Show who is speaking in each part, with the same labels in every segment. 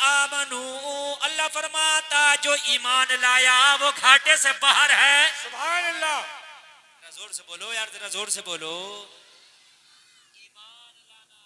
Speaker 1: آمنو، اللہ فرماتا جو ایمان لایا وہ گھاٹے سے باہر ہے.
Speaker 2: سبحان اللہ.
Speaker 1: ذرا زور سے بولو یار، ذرا زور سے بولو. ایمان لانا،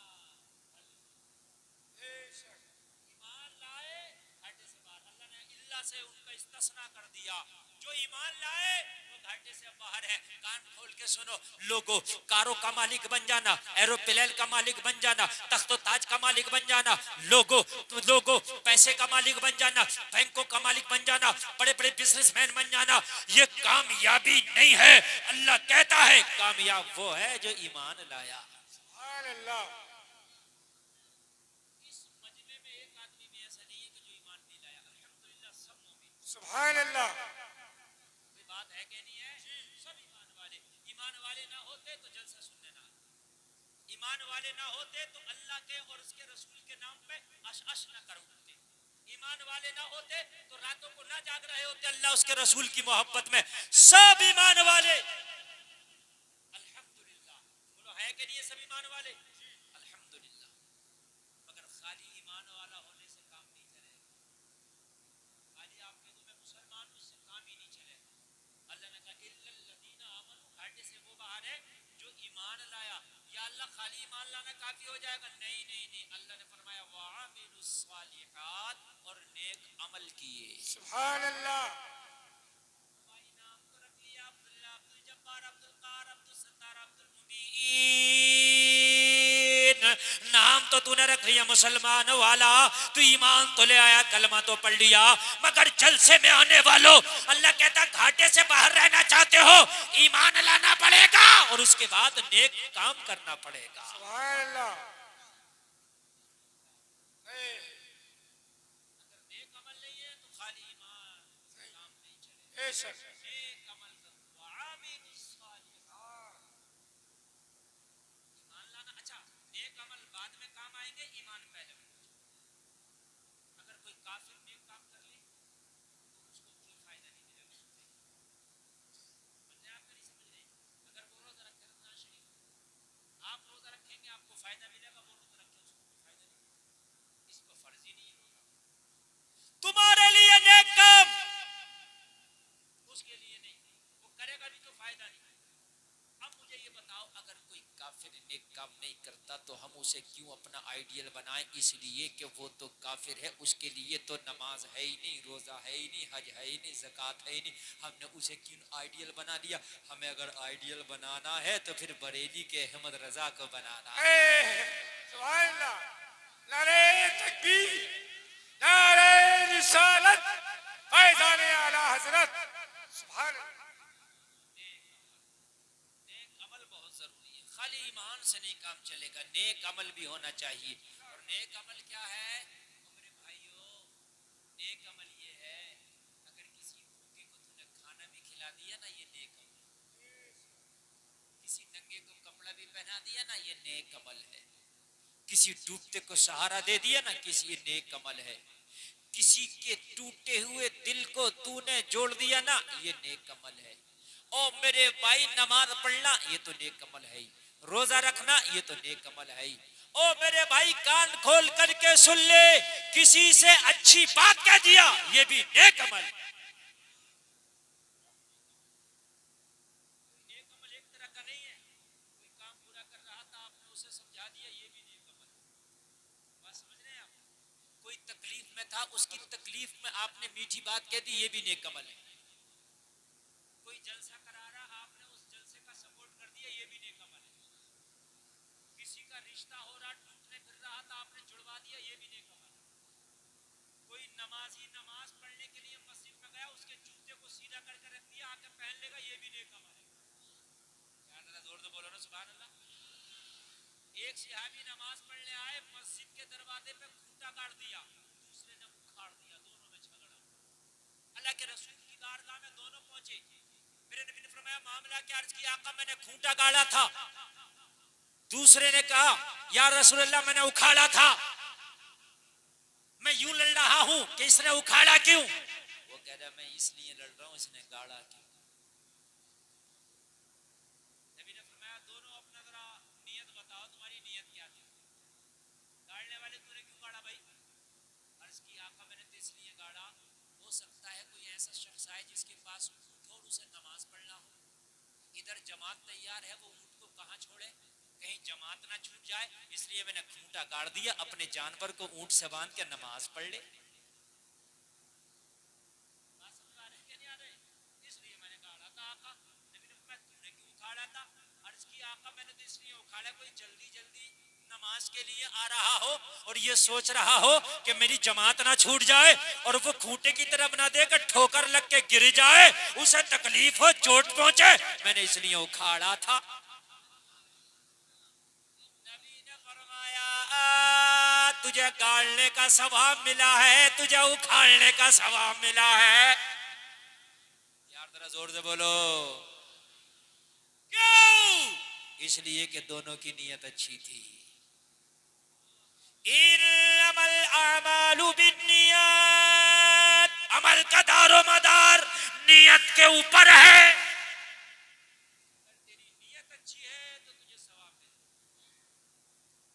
Speaker 1: ایمان لائے گھاٹے سے باہر. اللہ نے اللہ سے ان کا استثناء کر دیا. جو ایمان لائے وہ گھاٹے سے باہر ہے. کان کھول کے سنو لوگو، کاروں کا مالک بن جانا، ایروپلین کا مالک بن جانا، تخت و تاج کا مالک بن جانا، لوگو پیسے کا مالک بن جانا، بینکوں کا مالک بن جانا، بڑے بڑے بزنس مین بن جانا، یہ کامیابی نہیں ہے. اللہ کہتا ہے کامیاب وہ ہے جو ایمان لایا.
Speaker 2: سبحان اللہ.
Speaker 1: اس مجمع میں ایک آدمی بھی ایسا نہیں ہے کہ جو ایمان نہیں لایا. الحمدللہ سب مومن.
Speaker 2: سبحان اللہ.
Speaker 1: کوئی بات ہے کہ نہیں ہے؟ سب ایمان والے. ایمان والے نہ ہوتے تو جلسہ سننے نہ آتے. ایمان والے نہ ہوتے تو اللہ کے اور اس کے رسول کے نام پہ اش نہ کر اٹھتے. ایمان والے نہ ہوتے تو راتوں کو نہ جاگ رہے ہوتے اللہ اس کے رسول کی محبت میں. سب ایمان والے. الحمدللہ. بولو ہے کہ نہیں یہ سب ایمان والے؟ الحمدللہ. مگر خالی ایمان والا ہونے سے کام نہیں چلے گا. خالی آپ کہہ دو میں مسلمان ہوں، اس سے کام ہی نہیں چلے گا. اللہ نے کہا الا الذین آمنوا، گھاٹے سے وہ باہر ہے جو ایمان لایا. یا اللہ خالی ایمان لانا کافی ہو جائے گا؟ نہیں نہیں نہیں. اللہ نے فرمایا وعاملوا الصالحات، اور نیک عمل کیے.
Speaker 2: سبحان اللہ.
Speaker 1: بھائی نام تو رکھ لیا عبداللہ، عبدالجبار، عبدالقہار، عبدالستار، عبدالمبین. نام تو تو نے رکھ لیا مسلمان والا، تو ایمان تو لے آیا، کلمہ تو پڑھ لیا، مگر جلسے میں آنے والوں اللہ کہتا گھاٹے سے باہر رہنا چاہتے ہو ایمان لانا پڑے گا اور اس کے بعد نیک کام کرنا پڑے گا.
Speaker 2: سبحان اللہ.
Speaker 1: اگر نیک عمل نہیں ہے تو خالی ایمان سے کام نہیں چلے گا.
Speaker 2: بے شک.
Speaker 1: نیک عمل کرو وعاملوا الصالحات. ایمان لانا اچھا، نیک عمل بعد میں کام آئیں گے، ایمان پہلے ہونا چاہیے. اگر کوئی کافر نیک کام کر لے تو اس کو کوئی فائدہ نہیں ملے گا. آپ نہیں سمجھ رہے؟ اگر وہ روزہ رکھے رمضان شریف، آپ روزہ رکھیں گے آپ کو فائدہ ملے گا، وہ روزہ رکھے اس کو کوئی فائدہ نہیں ملے گا. اس کو فرض ہی نہیں ہے روزہ. تمہارے لیے نیک کام اس کے لیے نہیں، وہ کرے گا بھی تو فائدہ نہیں. اب مجھے یہ بتاؤ اگر کوئی کافر نیک کام نہیں کرتا تو ہم اسے کیوں اپنا آئیڈیل بنائیں؟ اس لیے کہ وہ تو کافر ہے، اس کے لیے تو نماز ہے ہی نہیں، روزہ ہے ہی نہیں، حج ہے ہی نہیں، زکوٰۃ ہے ہی نہیں. ہم نے اسے کیوں آئیڈیل بنا دیا؟ ہمیں اگر آئیڈیل بنانا ہے تو پھر بریلی کے احمد رضا کو بنانا ہے.
Speaker 2: سبحان اللہ. نعرہ تکبیر، نعرہ رسالت، فیضان اعلی حضرت. سبحان اللہ.
Speaker 1: نیک عمل بہت ضروری ہے. خالی ایمان سے نہیں کام چلے گا، نیک عمل بھی ہونا چاہیے. اور نیک عمل کیا ہے میرے بھائیو؟ نیک عمل یہ ہے اگر کسی بھوکے کو تو نے کھانا بھی کھلا دیا نا، یہ نیک عمل. کسی ننگے کو کپڑا بھی پہنا دیا نا، یہ نیک عمل ہے. کسی ڈوبتے کو سہارا دے دیا نا، کسی یہ نیک عمل ہے. کسی کے ٹوٹے ہوئے دل کو تو نے جوڑ دیا نا، یہ نیک عمل ہے. او میرے بھائی نماز پڑھنا یہ تو نیک عمل ہے ہی. روزہ رکھنا یہ تو نیک عمل ہے ہی. او میرے بھائی کان کھول کر کے سن لے، کسی سے اچھی بات کہہ دیا یہ بھی نیک عمل. نیک عمل ایک طرح کا نہیں ہے. کوئی کام پورا کر رہا تھا آپ نے اسے سمجھا دیا، یہ بھی نیک عمل. بات سمجھ رہے ہیں آپ؟ کوئی تکلیف میں تھا، اس کی تکلیف میں آپ نے میٹھی بات کہہ دی، یہ بھی نیک عمل ہے. کوئی جلسہ کرا رہا آپ نے اس جلسے کا سپورٹ کر دیا، یہ بھی نیک عمل ہے. کسی کا رشتہ ہو رہا ٹوٹنے پھر رہا تھا آپ نے جڑوا دیا، یہ بھی نیک عمل ہے. کوئی نمازی نماز پڑھنے کے لیے مسجد میں گیا، اس کے جوتے کو سیدھا کر کے رکھ دیا، آ کے پہن لے گا، یہ بھی نیک عمل ہے. ذرا زور سے بولو نا سبحان اللہ. ایک صحابی نماز پڑھنے آئے، مسجد کے دروازے پہ کھوٹا گاڑ دیا، دوسرے نے اکھاڑ دیا، دونوں میں جھگڑا. اللہ کے رسول کی بارگاہ میں دونوں پہنچے. میرے نبی نے فرمایا معاملہ کیا؟ عرض کیا آقا میں نے کھوٹا گاڑا تھا. دوسرے نے کہا یا رسول اللہ میں نے اکھاڑا تھا. میں یوں لڑ رہا ہوں کہ اس نے اکھاڑا کیوں؟ وہ کہہ رہا میں اس لیے لڑ رہا ہوں اس نے گاڑا کیوں. نبی نے فرمایا دونوں اپنا ذرا نیت بتاؤ، تمہاری نیت کیا تھی؟ گاڑنے والے تو نے کیوں گاڑا بھائی؟ عرض اس لیے گاڑا ہو سکتا ہے کوئی ایسا شخص آئے جس کے پاس اونٹ ہو اور اسے نماز پڑھنا ہو. ادھر جماعت تیار ہے, وہ اونٹ کو کہاں چھوڑے, کہیں جماعت نہ چھوٹ جائے, اس لیے میں نے کھوٹا گاڑ دیا, اپنے جانور کو اونٹ سے باندھ کے نماز پڑھ لے. بات سمجھ آ رہی ہے کہ نہیں آ رہی؟ اس لیے میں نے گاڑا تھا. آقا نبی نے فرمایا تم نے کیوں اکھاڑا تھا؟ عرض کی آقا میں نے تو اس لیے اکھاڑا کوئی جلدی جلدی نماز کے لیے آ رہا ہو اور یہ سوچ رہا ہو کہ میری جماعت نہ چھوٹ جائے اور وہ کھوٹے کی طرف نہ دے کر ٹھوکر لگ کے گر جائے, اسے تکلیف ہو, چوٹ پہنچے, میں نے اس لیے اکھاڑا تھا. نبی نے فرمایا تجھے گاڑنے کا ثواب ملا ہے, تجھے اکھاڑنے کا ثواب ملا ہے. یار ذرا زور سے بولو. کیوں؟ اس لیے کہ دونوں کی نیت اچھی تھی. انما الاعمال بالنیات, عمل کا دار و مدار نیت کے اوپر ہے. اگر تیری نیت اچھی ہے تو تجھے ثواب ملے.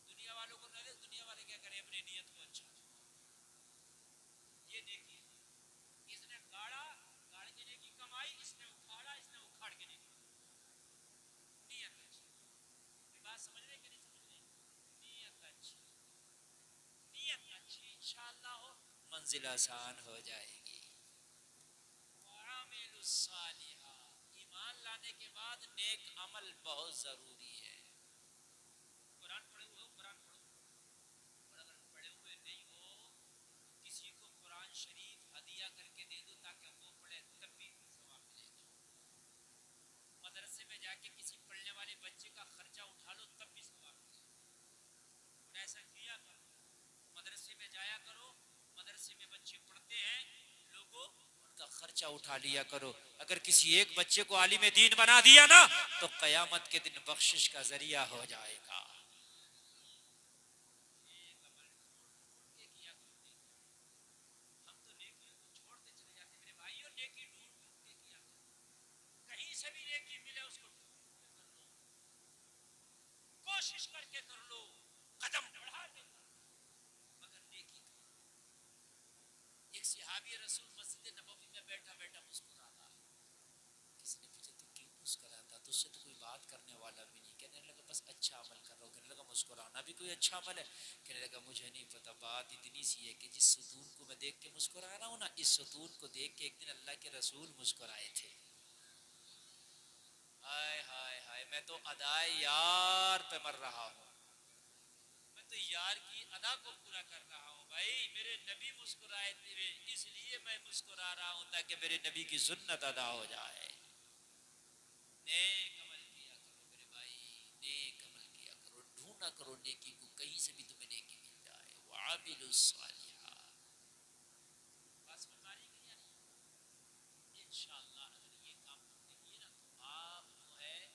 Speaker 1: دنیا والوں کو نہ دے, دنیا والے کیا کریں اپنی نیت کو اچھا. یہ دیکھیے اس نے گاڑا, گاڑ کے نیکی کمائی, اس نے اکھاڑا, اس نے اکھاڑ کے نیکی. نیت اچھی. بات سمجھ رہے کہ نہیں سمجھ رہے؟ نیت اچھی, نیت اچھی انشاءاللہ ہو, منزل آسان ہو جائے گی. وَعَامِلُ الصَّالِحَاتِ, ایمان لانے کے بعد نیک عمل بہت ضروری ہے. قرآن پڑھے ہوئے ہو, قرآن پڑھو, اور اگر پڑھے ہوئے نہیں ہو کسی کو قرآن شریف ہدیہ کر کے دے دو تاکہ وہ پڑھے, تب بھی ثواب ملے گا. مدرسے میں جا کے کسی پڑھنے والے بچے کا خرچہ اٹھا لو تب بھی ثواب ملے گا. اور ایسا کیا کرو, مدرسے میں جایا کرو, مدرسے میں بچے پڑھتے ہیں, لوگوں ان کا خرچہ اٹھا لیا کرو. اگر کسی ایک بچے کو عالم دین بنا دیا نا تو قیامت کے دن بخشش کا ذریعہ ہو جائے گا. ہم تو نیکیوں کو چھوڑتے چلے جاتے میرے بھائیوں, نیکی ڈھونڈ ڈھونڈ کے کیا کرو, کہیں سے بھی نیکی ملے اس کو ڈھونڈ کے کر لو, کوشش کر کے کر لو, قدم بڑھا کے کر لو, مگر نیکی کرو. ایک صحابی رسول مسجد نبوی میں بیٹھا بیٹھا مسکراتا, کسی نے پوچھا تو کیوں مسکراتا, تو اس سے تو کوئی بات کرنے والا بھی نہیں. کہنے لگا بس اچھا عمل کر رہا ہوں. کہنے لگا مسکرانا بھی کوئی اچھا عمل ہے؟ کہنے لگا مجھے نہیں پتا, بات اتنی سی ہے کہ جس ستون کو میں دیکھ کے مسکرا رہا ہوں نا, اس ستون کو دیکھ کے ایک دن اللہ کے رسول مسکرائے تھے. ہائے ہائے ہائے, میں تو ادائے یار پہ مر رہا ہوں, میں تو یار کی ادا کو پورا کر رہا ہوں. بھائی میرے نبی مسکرائے تھے, اس لیے میں مسکرا رہا ہوں تاکہ میرے نبی کی سنت ادا ہو جائے. نیک عمل کیا کرو میرے بھائی, نیک عمل کیا کرو, ڈھونڈا کرو نیکی کو, کہیں سے بھی تمہیں نیکی مل جائے. وَعَامِلُوا الصَّالِحَاتِ. بات سمجھ میں آ رہی ہے کہ نہیں؟ انشاءاللہ اگر یہ کام ہم نے کیے نا تو آپ جو ہے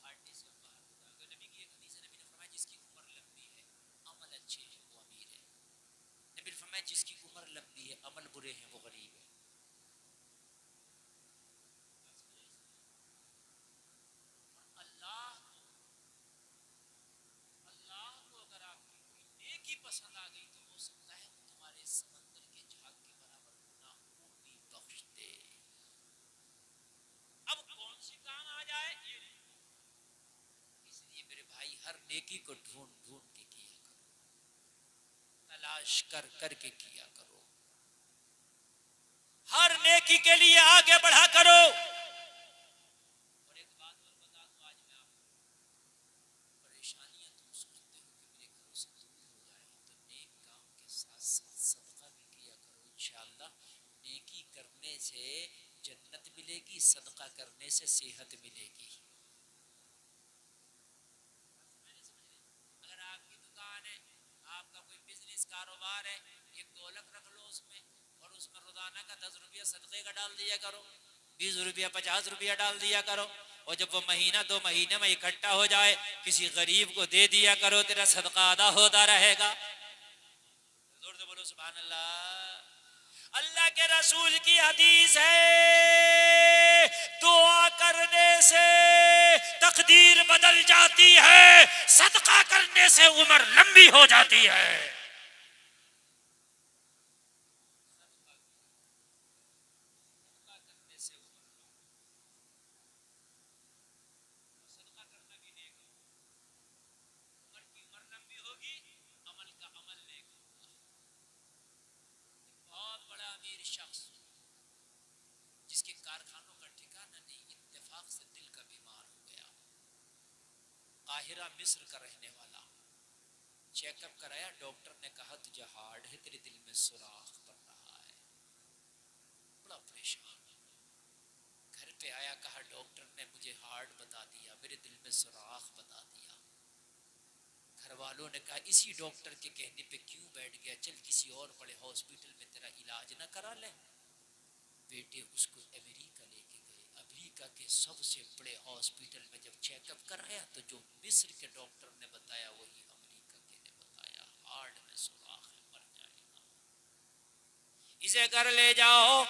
Speaker 1: گھاٹے سے باہر ہو جائے گا. نبی کی ایک حدیث ہے, نبی نے فرمایا جس کی عمر لمبی ہے عمل اچھے ہیں وہ امیر ہے. نبی نے فرمایا جس کی عمر لمبی ہے عمل برے ہیں وہ غریب ہے. اللہ کو اگر آپ کی کوئی نیکی پسند آ گئی تو ہو سکتا ہے وہ تمہارے سمندر کے جھاگ کے برابر گناہوں کو بھی بخش دے. اب کون سی کام آ جائے یہ نہیں, اس لیے میرے بھائی ہر نیکی کو ڈھونڈ ڈھونڈ کے کیا کرو, تلاش کر کر کے کیا کرو, ہر نیکی کے لیے آگے بڑھا کرو. اور ایک بات اور بتا دوں, آج میں آپ کو پریشانیاں تم سوچتے ہو کہ میرے گھروں سے دور ہو جائے تو نیک کام کے ساتھ ساتھ صدقہ بھی کیا کرو. انشاءاللہ نیکی کرنے سے جنت ملے گی, صدقہ کرنے سے صحت ملے گی. اگر آپ کی دکان ہے, آپ کا کوئی بزنس کاروبار ہے, ایک گولک رکھ لو اس میں, اور اس میں روزانہ کا 10 روپیہ صدقے کا ڈال دیا کرو, 20 روپیہ 50 روپیہ ڈال دیا کرو, اور جب وہ مہینہ 2 مہینے میں اکٹھا ہو جائے کسی غریب کو دے دیا کرو, تیرا صدقہ ادا ہوتا رہے گا. زور سے بولو سبحان اللہ. اللہ کے رسول کی حدیث ہے, دعا کرنے سے تقدیر بدل جاتی ہے, صدقہ کرنے سے عمر لمبی ہو جاتی ہے. قاہرہ مصر کا رہنے والا، چیک اپ کرایا، ڈاکٹر نے کہا تجھے ہارٹ ہے، تیرے دل میں سوراخ پڑ رہا ہے، بڑا پریشان، گھر پہ آیا، کہا ڈاکٹر نے مجھے ہارٹ بتا دیا، میرے دل میں سوراخ بتا دیا۔ گھر والوں نے کہا اسی ڈاکٹر کے کہنے پہ کیوں بیٹھ گیا، چل کسی اور بڑے ہاسپٹل میں تیرا علاج نہ کرا لے۔ بیٹے اس کو امریکہ لے کے گئے، امریکہ کے سب سے بڑے ہاسپٹل میں جب چیک اپ کرایا تو جو مصر کے ڈاکٹر نے بتایا وہی امریکہ کے نے بتایا، ہارٹ میں سوراخ ہے، مر جائے گا، اسے گھر لے جاؤ،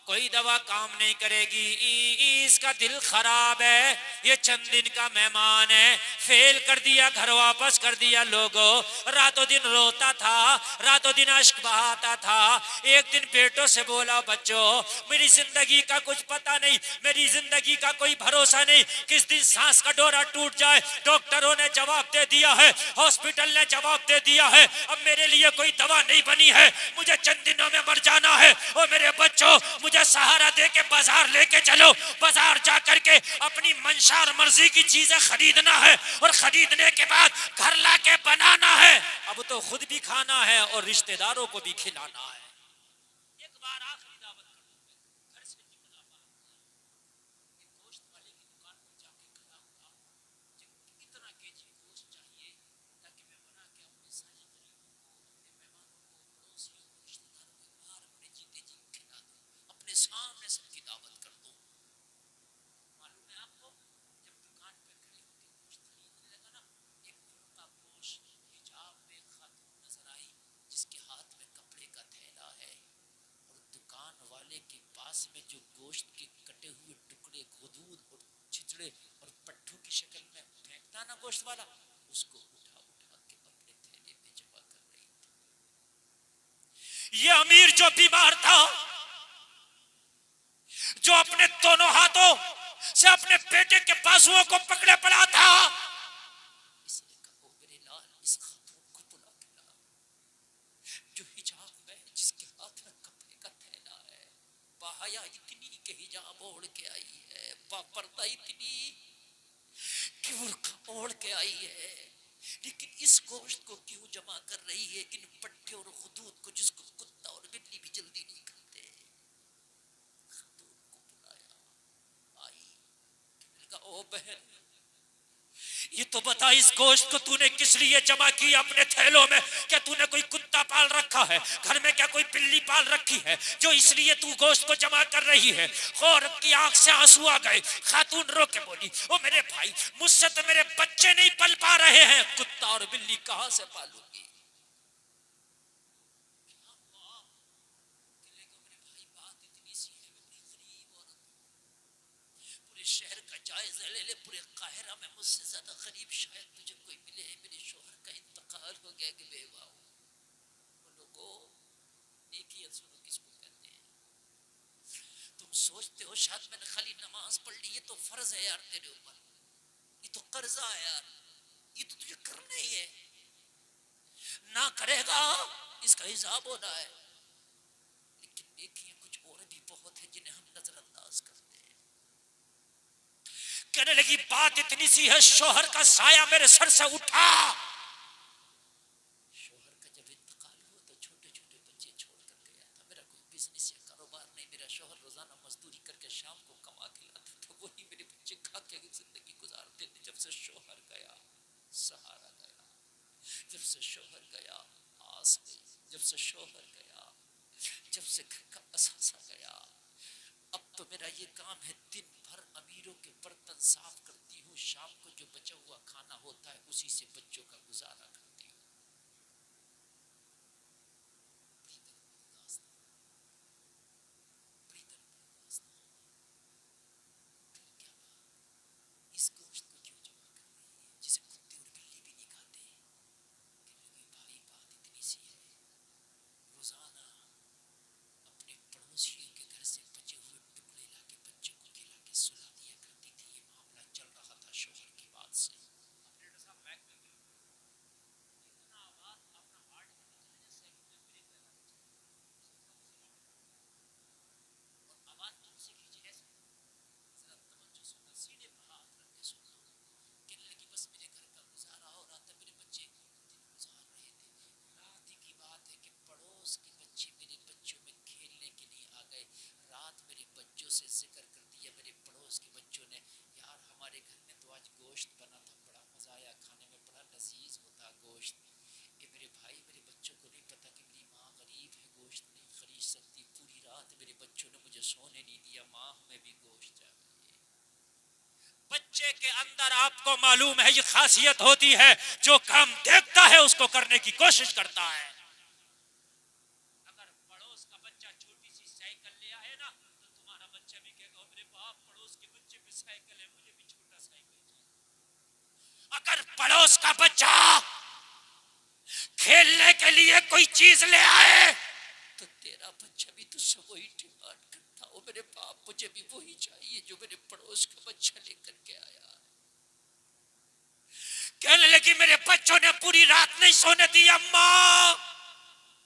Speaker 1: کوئی دوا کام نہیں کرے گی، اس کا دل خراب ہے، یہ چند دن کا مہمان ہے، فیل کر دیا، گھر واپس کر دیا۔ لوگوں راتوں دن روتا تھا، راتوں دن اشک بہاتا تھا، ایک دن بیٹوں سے بولا بچوں میری زندگی کا کچھ پتہ نہیں، میری زندگی کا کوئی بھروسہ نہیں، کس دن سانس کا ڈورا ٹوٹ جائے۔ ڈاکٹروں نے جواب دے دیا ہے، ہاسپٹل نے جواب دے دیا ہے، اب میرے لیے کوئی دوا نہیں بنی ہے، مجھے چند دنوں میں مر جانا ہے۔ اور میرے بچوں مجھے سہارا دے کے بازار لے کے چلو، بازار جا کر کے اپنی منشا اور مرضی کی چیزیں خریدنا ہے، اور خریدنے کے بعد گھر لا کے بنانا ہے، اب تو خود بھی کھانا ہے اور رشتہ داروں کو بھی کھلانا ہے۔ ایک بار آخری دعوت کر دوں، گھر سے نکلا باہر، ایک گوشت والے کی دکان پر جا کے کھڑا ہوا، اتنا کیجی گوشت چاہیے تاکہ میں بنا کے اپنے سارے غریبوں کو، اپنے مہمانوں کو، پڑوسیوں کو، رشتہ داروں کو باہر اپنے جیتے جی کھلا دوں، اپنے سامنے سب کی دعوت کر دوں۔ معلوم ہے آپ کو، جب دکان پہ کھڑے ہو کے گوشت خریدنے لگا نا، ایک برقع پوش حجاب میں خاتون نظر آئی جس کے ہاتھ میں کپڑے کا تھیلا ہے، اور دکان والے کے پاس میں جو گوشت کے کٹے ہوئے ٹکڑے غدود اور چھچڑے اور پٹھوں کی شکل میں پھینکتا نا گوشت والا، اس کو اٹھا اٹھا کے اپنے تھیلے میں جمع کر رہی تھی۔ یہ امیر جو بیمار تھا، جو اپنے دونوں ہاتھوں سے اپنے بیٹے کے بازوؤں کو پکڑے پڑا تھا، اس نے کہا او میرے لال، اس خاتون کو بلا کے لا جو حجاب میں، جس کے ہاتھ میں کپڑے کا تھیلا ہے، باحیا اتنی کہ حجاب اوڑھ کے آئی ہے، باپردہ اتنی کہ برقع اوڑھ کے آئی ہے، لیکن اس گوشت کو کیوں جمع کر رہی ہے، ان پٹھے اور خدود کو جس کو کتا اور بلی بھی جلدی نہیں کھاتے۔ خاتون کو بلایا، آئی، کہنے لگا او بہن یہ تو بتا اس گوشت کو تو نے کس لیے جمع کی اپنے تھیلوں میں؟ کیا تو نے کوئی کتا پال رکھا ہے گھر میں؟ کیا کوئی بلی پال رکھی ہے جو اس لیے تو گوشت کو جمع کر رہی ہے؟ عورت کی آنکھ سے آنسو آ گئے، خاتون رو کے بولی او میرے بھائی، مجھ سے تو میرے بچے نہیں پل پا رہے ہیں، کتا اور بلی کہاں سے پالوں گی؟ پورے شہر کا جائزہ لے لے، پورے قاہرہ میں مجھ سے زیادہ غریب شاید تجھے کوئی ملے، میرے شوہر کا انتقال ہو گیا کہ بیوہ ہوں۔ وہ لوگوں نیکی سنو کس کو کہتے ہیں؟ تم سوچتے ہو شاید میں نے خالی نماز پڑھ لی، یہ تو فرض ہے یار تیرے اوپر، یہ تو قرضہ ہے یار، یہ تو تجھے کرنا ہی ہے، نہ کرے گا اس کا حساب ہونا ہے۔ لیکن نیکیاں کچھ اور بھی بہت ہیں جنہیں ہم نظر انداز کرتے ہیں۔ کہنے لگی بات اتنی سی ہے، شوہر کا سایہ میرے سر سے اٹھا۔ شوہر کا جب انتقال ہوا تو چھوٹے چھوٹے بچے چھوڑ کر گیا تھا، میرا کوئی بزنس یا کاروبار نہیں، میرا شوہر روزانہ مزدوری کر کے شام کو کما کے لاتا تھا، وہی میرے بچے کھا کے زندگی گزارتے تھے۔ جب سے شوہر گیا سہارا گیا، جب سے شوہر گیا آس گئی، جب سے شوہر گیا، جب سے گھر کا اثاثہ گیا، اب تو میرا یہ کام ہے دن بھر امیروں کے برتن صاف کرتی ہوں، شام کو جو بچا ہوا کھانا ہوتا ہے اسی سے بچوں کا گزارا کرتی ہوں۔ اس گوشت کو کیوں جمع کر رہی ہے جسے کتے اور بلی بھی نہیں کھاتے؟ کہ بھائی بات اتنی سی ہے، روزانہ اپنے پڑوسیوں کے گھر سے بچے ہوئے ٹکڑے لا کے بچوں کو کھلا کے سلا دیا کرتی تھی۔ یہ معاملہ چل رہا تھا شوہر کی بات سے۔ بچوں نے مجھے سونے نہیں دیا، ماں ہمیں بھی گوشت چاہیے۔ بچے کے اندر آپ کو معلوم ہے یہ خاصیت ہوتی ہے، جو کام دیکھتا ہے اس کو کرنے کی کوشش کرتا ہے۔ اگر پڑوس کا بچہ چھوٹی سی سائیکل لے آئے نا تو تمہارا بچہ بھی کہے گا میرے باپ پڑوس کے بچے پہ سائیکل ہے، مجھے بھی چھوٹا سائیکل چاہیے۔ اگر پڑوس کا بچہ کھیلنے کے لیے کوئی چیز لے آئے تو تیرا بچہ بھی تجھ سے وہی ڈیمانڈ کرتا ہو، میرے باپ مجھے بھی وہی چاہیے جو میرے پڑوس کا بچہ لے کر کے آیا۔ کہنے لگی میرے بچوں نے پوری رات نہیں سونے دیا ماں۔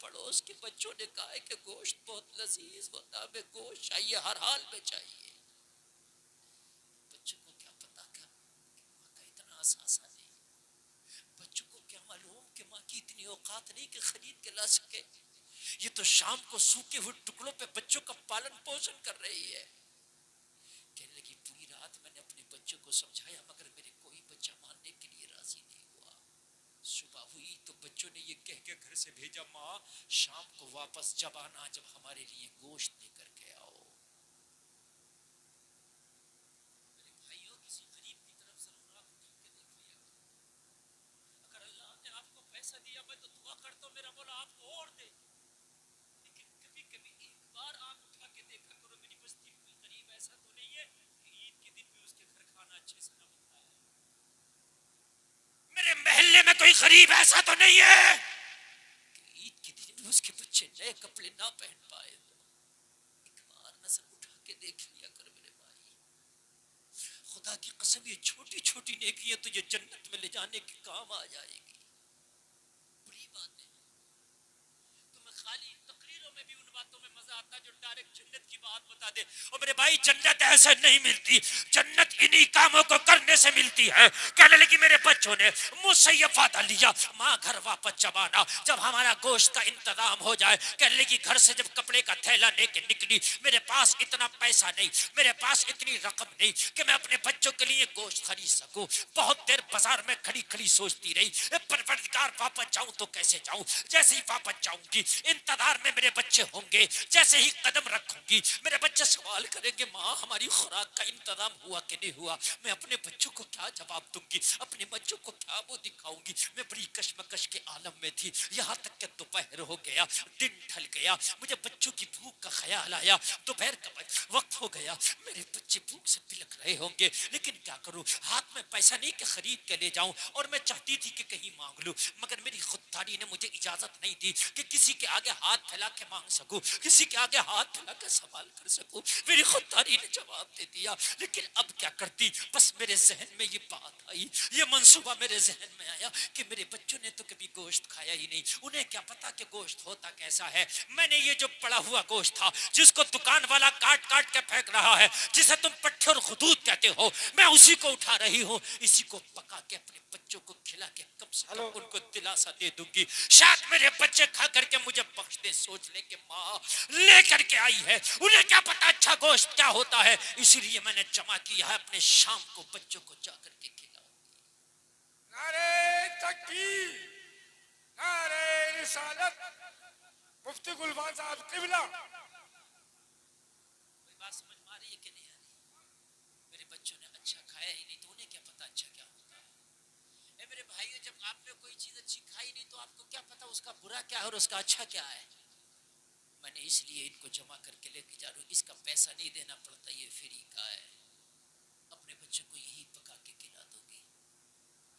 Speaker 1: پڑوس کے بچوں نے کہا ہے کہ گوشت بہت لذیذ ہوتا ہے، ہمیں گوشت چاہیے، ہر حال میں چاہیے۔ بچوں کو کیا پتا کہ ماں کا اتنا احساسہ نہیں، بچوں کو کیا معلوم کہ ماں کی اتنی اوقات نہیں کہ خرید کے لا سکے۔ یہ تو شام کو سوکھے ہوئے ٹکڑوں پہ بچوں کا پالن پوشن کر رہی ہے۔ کہنے لگی پوری رات میں نے اپنے بچوں کو سمجھایا مگر میرے کوئی بچہ ماننے کے لیے راضی نہیں ہوا۔ صبح ہوئی تو بچوں نے یہ کہہ کے گھر سے بھیجا ماں شام کو واپس جب آنا جب ہمارے لیے گوشت لے کر کے آؤ۔ میرے بھائیوں کسی غریب کی طرف ضرور آنکھ اٹھا کے دیکھ لیا کرو۔ اگر اللہ نے آپ کو پیسہ دیا میں تو دعا کرتا ہوں میرا مولا آپ کو اور دے، لیکن کبھی کبھی ایک بار آنکھ اٹھا کے دیکھا کرو میری بستی میں کوئی غریب ایسا تو نہیں ہے کہ عید کے دن بھی اس کے گھر کھانا اچھے سے نہ بنتا ہے، میرے محلے میں کوئی غریب ایسا تو نہیں ہے کہ عید کے دن بھی اس کے بچے نئے کپڑے نہ پہن پائے۔ ایک بار نظر اٹھا کے دیکھ لیا کر میرے بھائی، خدا کی قسم یہ چھوٹی چھوٹی نیکیاں تجھے جنت میں لے جانے کے کام آ جائے گی۔ بڑی بات ہے، تمہیں خالی تقریروں میں بھی ان باتوں میں مزہ آتا جو ڈائریکٹ جنت کی بات بتا دے۔ اور میرے بھائی جنت ایسے نہیں ملتی، جنت انہی کاموں کو کرنے سے ملتی ہے۔ کہنے لگی میرے بچوں نے مجھ سے یہ وعدہ لیا ماں گھر واپس جب آنا جب ہمارا گوشت کا انتظام ہو جائے۔ کہنے لگی گھر سے جب کپڑے کا تھیلا لے کے نکلی میرے پاس اتنا پیسہ نہیں، میرے پاس اتنی رقم نہیں کہ میں اپنے بچوں کے لیے گوشت خرید سکوں۔ بہت دیر بازار میں کھڑی کھڑی سوچتی رہی پروردگار واپس جاؤں تو کیسے جاؤں، جیسے ہی واپس جاؤں گی انتظار میں میرے بچے ہوں گے، جیسے ہی قدم رکھوں گی میرے بچے سوال کریں گے ماں ہماری خوراک کا انتظام ہوا کہ نہیں ہوا۔ میں اپنے بچوں کو کیا جواب دوں گی، اپنے بچوں کو کیا وہ دکھاؤں گی۔ میں بڑی کشمکش کے عالم میں تھی، یہاں تک کہ دوپہر ہو گیا، دن ڈھل گیا، مجھے بچوں کی بھوک کا خیال آیا۔ دوپہر کا وقت ہو گیا، میرے بچے بھوک سے بلک رہے ہوں گے، لیکن کیا کروں، ہاتھ میں پیسہ نہیں کہ خرید کے لے جاؤں، اور میں چاہتی تھی کہ کہیں مانگ لوں مگر میری خودداری نے مجھے اجازت نہیں دی کہ کسی کے آگے ہاتھ پھیلا کے مانگ سکوں، کسی کے آگے ہاتھ پھیلا کے سوال کر سکوں۔ میری خودداری نے جواب دے دیا، لیکن اب کیا کرتی، بس میرے ذہن میں یہ بات آئی، یہ منصوبہ میرے ذہن میں آیا کہ میرے بچوں نے تو کبھی گوشت کھایا ہی نہیں، انہیں کیا پتا کہ گوشت ہوتا کیسا ہے۔ میں نے یہ جو پڑا ہوا گوشت تھا جس کو دکان والا کاٹ کاٹ کے پھینک رہا ہے، جسے تم پٹھے اور خدود کہتے ہو، میں اسی کو اٹھا رہی ہوں، اسی کو پکا کے اپنے بچوں کو کھلا کے کم سے کم ان کو دلاسا دے دوں گی، شاید میرے بچے کھا کر کے مجھے بخش دے۔ سوچ لیں کہ ماں لے کر کے آئی ہے، انہیں کیا پتا اچھا گوشت کیا ہوتا ہے، اسی لیے میں نے جمع کیا ہے اپنے شام کو بچوں کو جا کر کے کھلاؤں۔
Speaker 2: نعرہ تکبیر، نعرہ رسالت، مفتی گلفان صاحب قبلہ۔
Speaker 1: کوئی بات سمجھ میں آ رہی ہے کہ نہیں آ رہی؟ میرے بچوں نے اچھا کھایا ہی نہیں تو انہیں کیا پتا اچھا کیا ہوتا ہے۔ اے میرے بھائیو جب آپ نے کوئی چیز اچھی کھائی نہیں تو آپ کو کیا پتا اس کا برا کیا ہے اور اس کا اچھا کیا ہے۔ میں نے اس لیے ان کو جمع کر کے لے کے جا رہا ہوں، اس کا پیسہ نہیں دینا پڑتا، یہ فری کا ہے، اپنے بچوں کو یہی پکا کے کھلا دو گی۔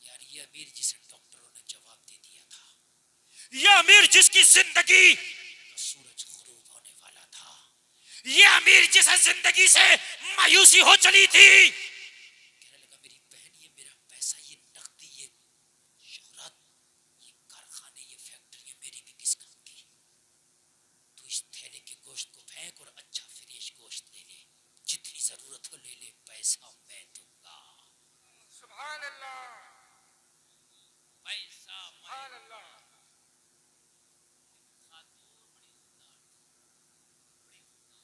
Speaker 1: یار یہ امیر جسے ڈاکٹروں نے جواب دے دیا تھا، یہ امیر جس کی زندگی کا سورج غروب ہونے والا تھا، یہ امیر جسے زندگی سے مایوسی ہو چلی تھی، کہنے لگا میری بہن یہ میرا پیسہ، یہ نقدی، یہ شہرت، یہ کارخانے، یہ فیکٹری میری بھی کس کام کی، تو اس تھیلے کے گوشت کو پھینک اور اچھا فریش گوشت لے لے، جتنی ضرورت ہو لے لے، پیسہ میں دوں گا۔
Speaker 2: سبحان اللہ،
Speaker 1: پیسہ
Speaker 2: سبحان اللہ۔
Speaker 1: خاتون بڑی خوددار تھی، بڑی خوددار،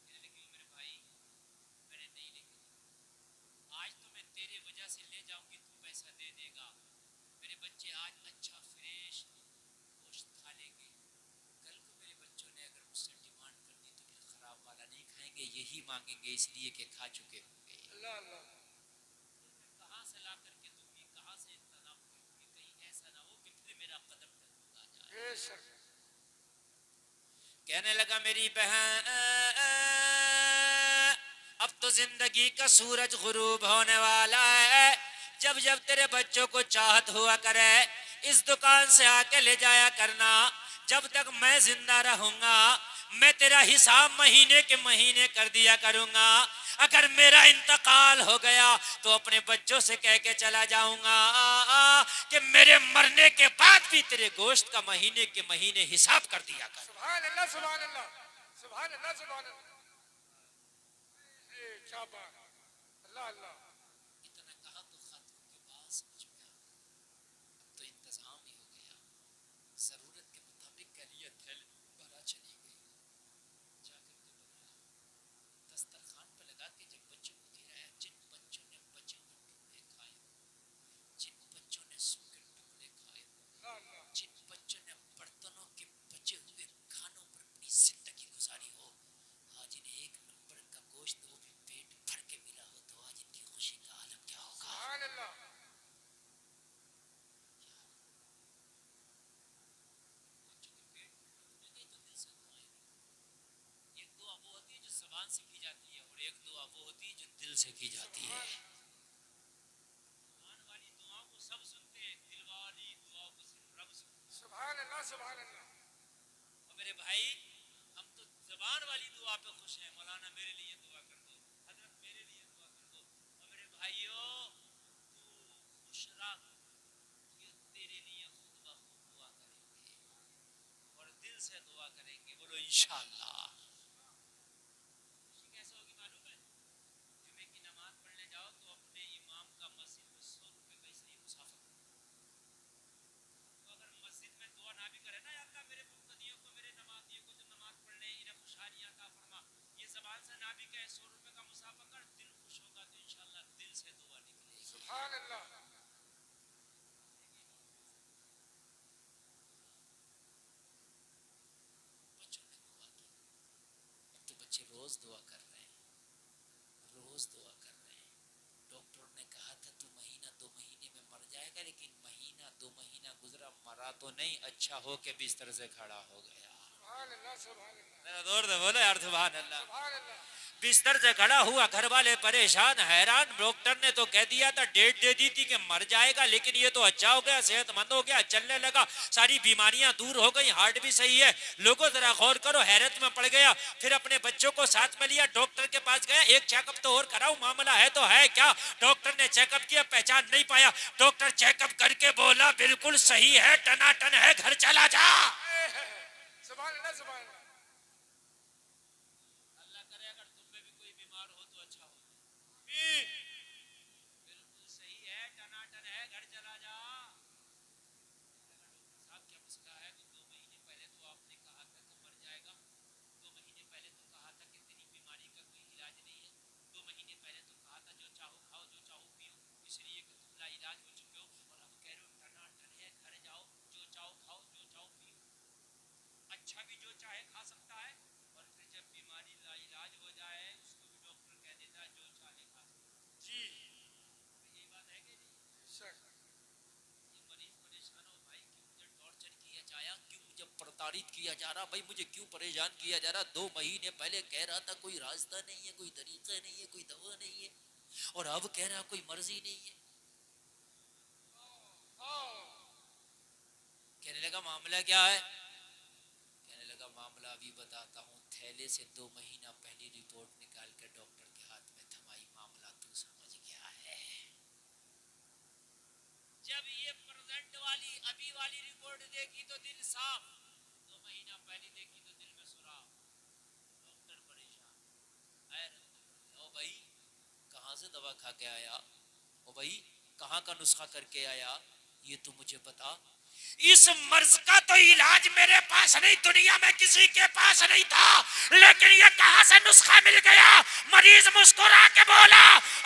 Speaker 1: کہنے لگی میرے بھائی میں نے نہیں لے کے جانا، آج تو میں تیرے وجہ سے لے جاؤں گی، تو پیسہ دے دے گا، میرے بچے آج اچھا فریش گوشت کھا لیں گے، کل کو میرے بچوں نے اگر مجھ سے ڈیمانڈ کر دی تو پھر ہی مانگیں گے اس لیے کہ کھا چکے ہوں گے.
Speaker 2: اللہ اللہ
Speaker 1: کہاں سے لا کر کے دوں گی, کہاں سے انتظام کروں گی, کہیں ایسا نہ ہو کہ پھر میرا قدم ٹھکا جائے.
Speaker 2: بے شک
Speaker 1: کہنے لگا میری بہن اب تو زندگی کا سورج غروب ہونے والا ہے, جب جب تیرے بچوں کو چاہت ہوا کرے اس دکان سے آ کے لے جایا کرنا, جب تک میں زندہ رہوں گا میں تیرا حساب مہینے کے مہینے کر دیا کروں گا, اگر میرا انتقال ہو گیا تو اپنے بچوں سے کہہ کے چلا جاؤں گا کہ میرے مرنے کے بعد بھی تیرے گوشت کا مہینے کے مہینے حساب کر دیا کر.
Speaker 2: سبحان اللہ سبحان اللہ سبحان اللہ سبحان اللہ کیا بات اللہ اللہ
Speaker 1: اتنا کہا تو خاتون کے پاس سمجھ میں آ گیا, اب تو انتظام ہی ہو گیا, ضرورت کے مطابق کہہ لیا تھیلے بھرا چلی گئی, جا کر کے بنایا دسترخوان پہ لگا کے جب بچوں کو کھلایا, جن بچوں نے بچے ہوئے ٹکڑے کھائے, جن بچوں نے سوکھے ٹکڑے کھائے, جن بچوں نے برتنوں کے بچے ہوئے کھانوں پر اپنی زندگی گزاری ہو, آج انہیں ایک نمبر کا گوشت وہ بھی پیٹ بھر کے ملا ہو تو آج ان کی خوشی کا عالم کیا ہوگا.
Speaker 2: سبحان اللہ
Speaker 1: بچوں کے پیٹ میں گئی تو دل سے دعائیں نہیں. ایک دعا وہ ہوتی ہے جو زبان سے کی جاتی ہے, اور ایک دعا وہ ہوتی ہے جو دل سے کی جاتی ہے. زبان والی دعاؤں کو سب سنتے ہیں, دل والی دعاؤں کو صرف رب سنتا ہے.
Speaker 2: سبحان اللہ سبحان اللہ
Speaker 1: اور میرے بھائی ہم تو زبان والی دعا پہ خوش ہیں, مولانا میرے لیے دعا کر دو, حضرت میرے لیے دعا کر دو. اور میرے بھائیوں تو خوش رکھ کہ تیرے لیے خود بخود دعا کریں گے اور دل سے دعا کریں گے. بولو انشاءاللہ. خوشی کیسے ہوگی معلوم ہے؟ جمعے کی نماز پڑھنے جاؤ تو اپنے امام کا مسجد میں 100 روپے کا اس لیے مسافر, تو اگر مسجد میں دعا نہ بھی کرے نا, یا اللہ میرے مقتدیوں کو, میرے نمازیوں کو جو نماز پڑھنے انہیں خوشحالیاں عطا فرما, یہ زبان سے نہ بھی کہے 100 روپے کا مسافر کر, دل خوش ہوگا تو انشاءاللہ دل سے دعا نکلے گی.
Speaker 2: سبحان اللہ
Speaker 1: بچوں نے دعا کی, اب تو بچے روز دعا کر رہے ہیں, روز دعا کر رہے ہیں. ڈاکٹر نے کہا تھا تو مہینہ 2 مہینے میں مر جائے گا, لیکن مہینہ 2 مہینہ گزرا, مرا تو نہیں, اچھا ہو کے بستر سے کھڑا ہو گیا.
Speaker 2: سبحان اللہ سبحان اللہ
Speaker 1: ذرا زور سے بولو یار سبحان اللہ.
Speaker 2: سبحان اللہ
Speaker 1: بستر سے کھڑا ہوا, گھر والے پریشان حیران, ڈاکٹر نے تو کہہ دیا تھا, ڈیٹ دے دی تھی کہ مر جائے گا, لیکن یہ تو اچھا ہو گیا, صحت مند ہو گیا, چلنے لگا, ساری بیماریاں دور ہو گئی, ہارٹ بھی صحیح ہے. لوگوں ذرا غور کرو, حیرت میں پڑ گیا. پھر اپنے بچوں کو ساتھ میں لیا, ڈاکٹر کے پاس گیا, ایک چیک اپ تو اور کراؤ, معاملہ ہے تو ہے کیا. ڈاکٹر نے چیک اپ کیا, پہچان نہیں پایا. ڈاکٹر چیک اپ کر کے بولا بالکل صحیح ہے, ٹناٹن ہے, گھر چلا جا.
Speaker 2: سبحان اللہ سبحان اللہ
Speaker 1: اللہ کرے اگر تم میں بھی کوئی بیمار ہو تو اچھا ہو,
Speaker 2: آمین
Speaker 1: بالکل صحیح ہے, ٹناٹن ہے, گھر چلا جا. ڈاکٹر صاحب کیا مسئلہ ہے؟ تو 2 مہینے پہلے تو آپ نے کہا تھا کہ مر جائے گا, 2 مہینے پہلے تو کہا تھا کہ تیری بیماری کا کوئی علاج نہیں ہے, 2 مہینے پہلے تو کہا تھا جو چاہو کھاؤ, جو چاہو پیو, اس لیے کہ تم لا علاج ہو چکے ہو, اور اب کہہ رہے ہو ٹناٹن ہے, گھر جاؤ, جو چاہو کھاؤ, جو چاہو پیو. اچھا بھی جو چاہے کھا سکتا ہے, اور پھر جب بیماری لا علاج ہو جائے اس کو بھی ڈاکٹر کہہ دیتا ہے جو چاہے کھا سکتا ہے.
Speaker 2: جی
Speaker 1: یہی بات ہے کہ نہیں؟
Speaker 2: شک
Speaker 1: یہ مریض پریشان ہو, بھائی کیوں مجھے ٹارچر کیا جایا, کیوں مجھے پرتاڑت کیا جا رہا, بھائی مجھے کیوں پریشان کیا جا رہا. 2 مہینے پہلے کہہ رہا تھا کوئی راستہ نہیں ہے, کوئی طریقہ نہیں ہے, کوئی دوا نہیں ہے, اور اب کہہ رہا کوئی مرضی نہیں ہے. کہنے لگا معاملہ کیا ہے؟ کہنے لگا معاملہ ابھی بتاتا ہوں. تھیلے سے 2 مہینہ پہلی رپورٹ نکال کے ڈاکٹر کے ہاتھ میں تھمائی, معاملہ تو سمجھ گیا ہے. جب یہ پریزنٹ والی ابھی والی رپورٹ دیکھی تو دل صاف, 2 مہینہ پہلی دیکھی تو دل میں سراخ. ڈاکٹر پریشان, او بھائی کہاں سے دوا کھا کے آیا, او بھائی کہاں کا نسخہ کر کے آیا, یہ تو مجھے بتا. اس مرض کا تو علاج میرے پاس نہیں, دنیا میں کسی کے پاس نہیں تھا, لیکن یہ کہاں سے نسخہ مل گیا. مریض مسکرا کے بولا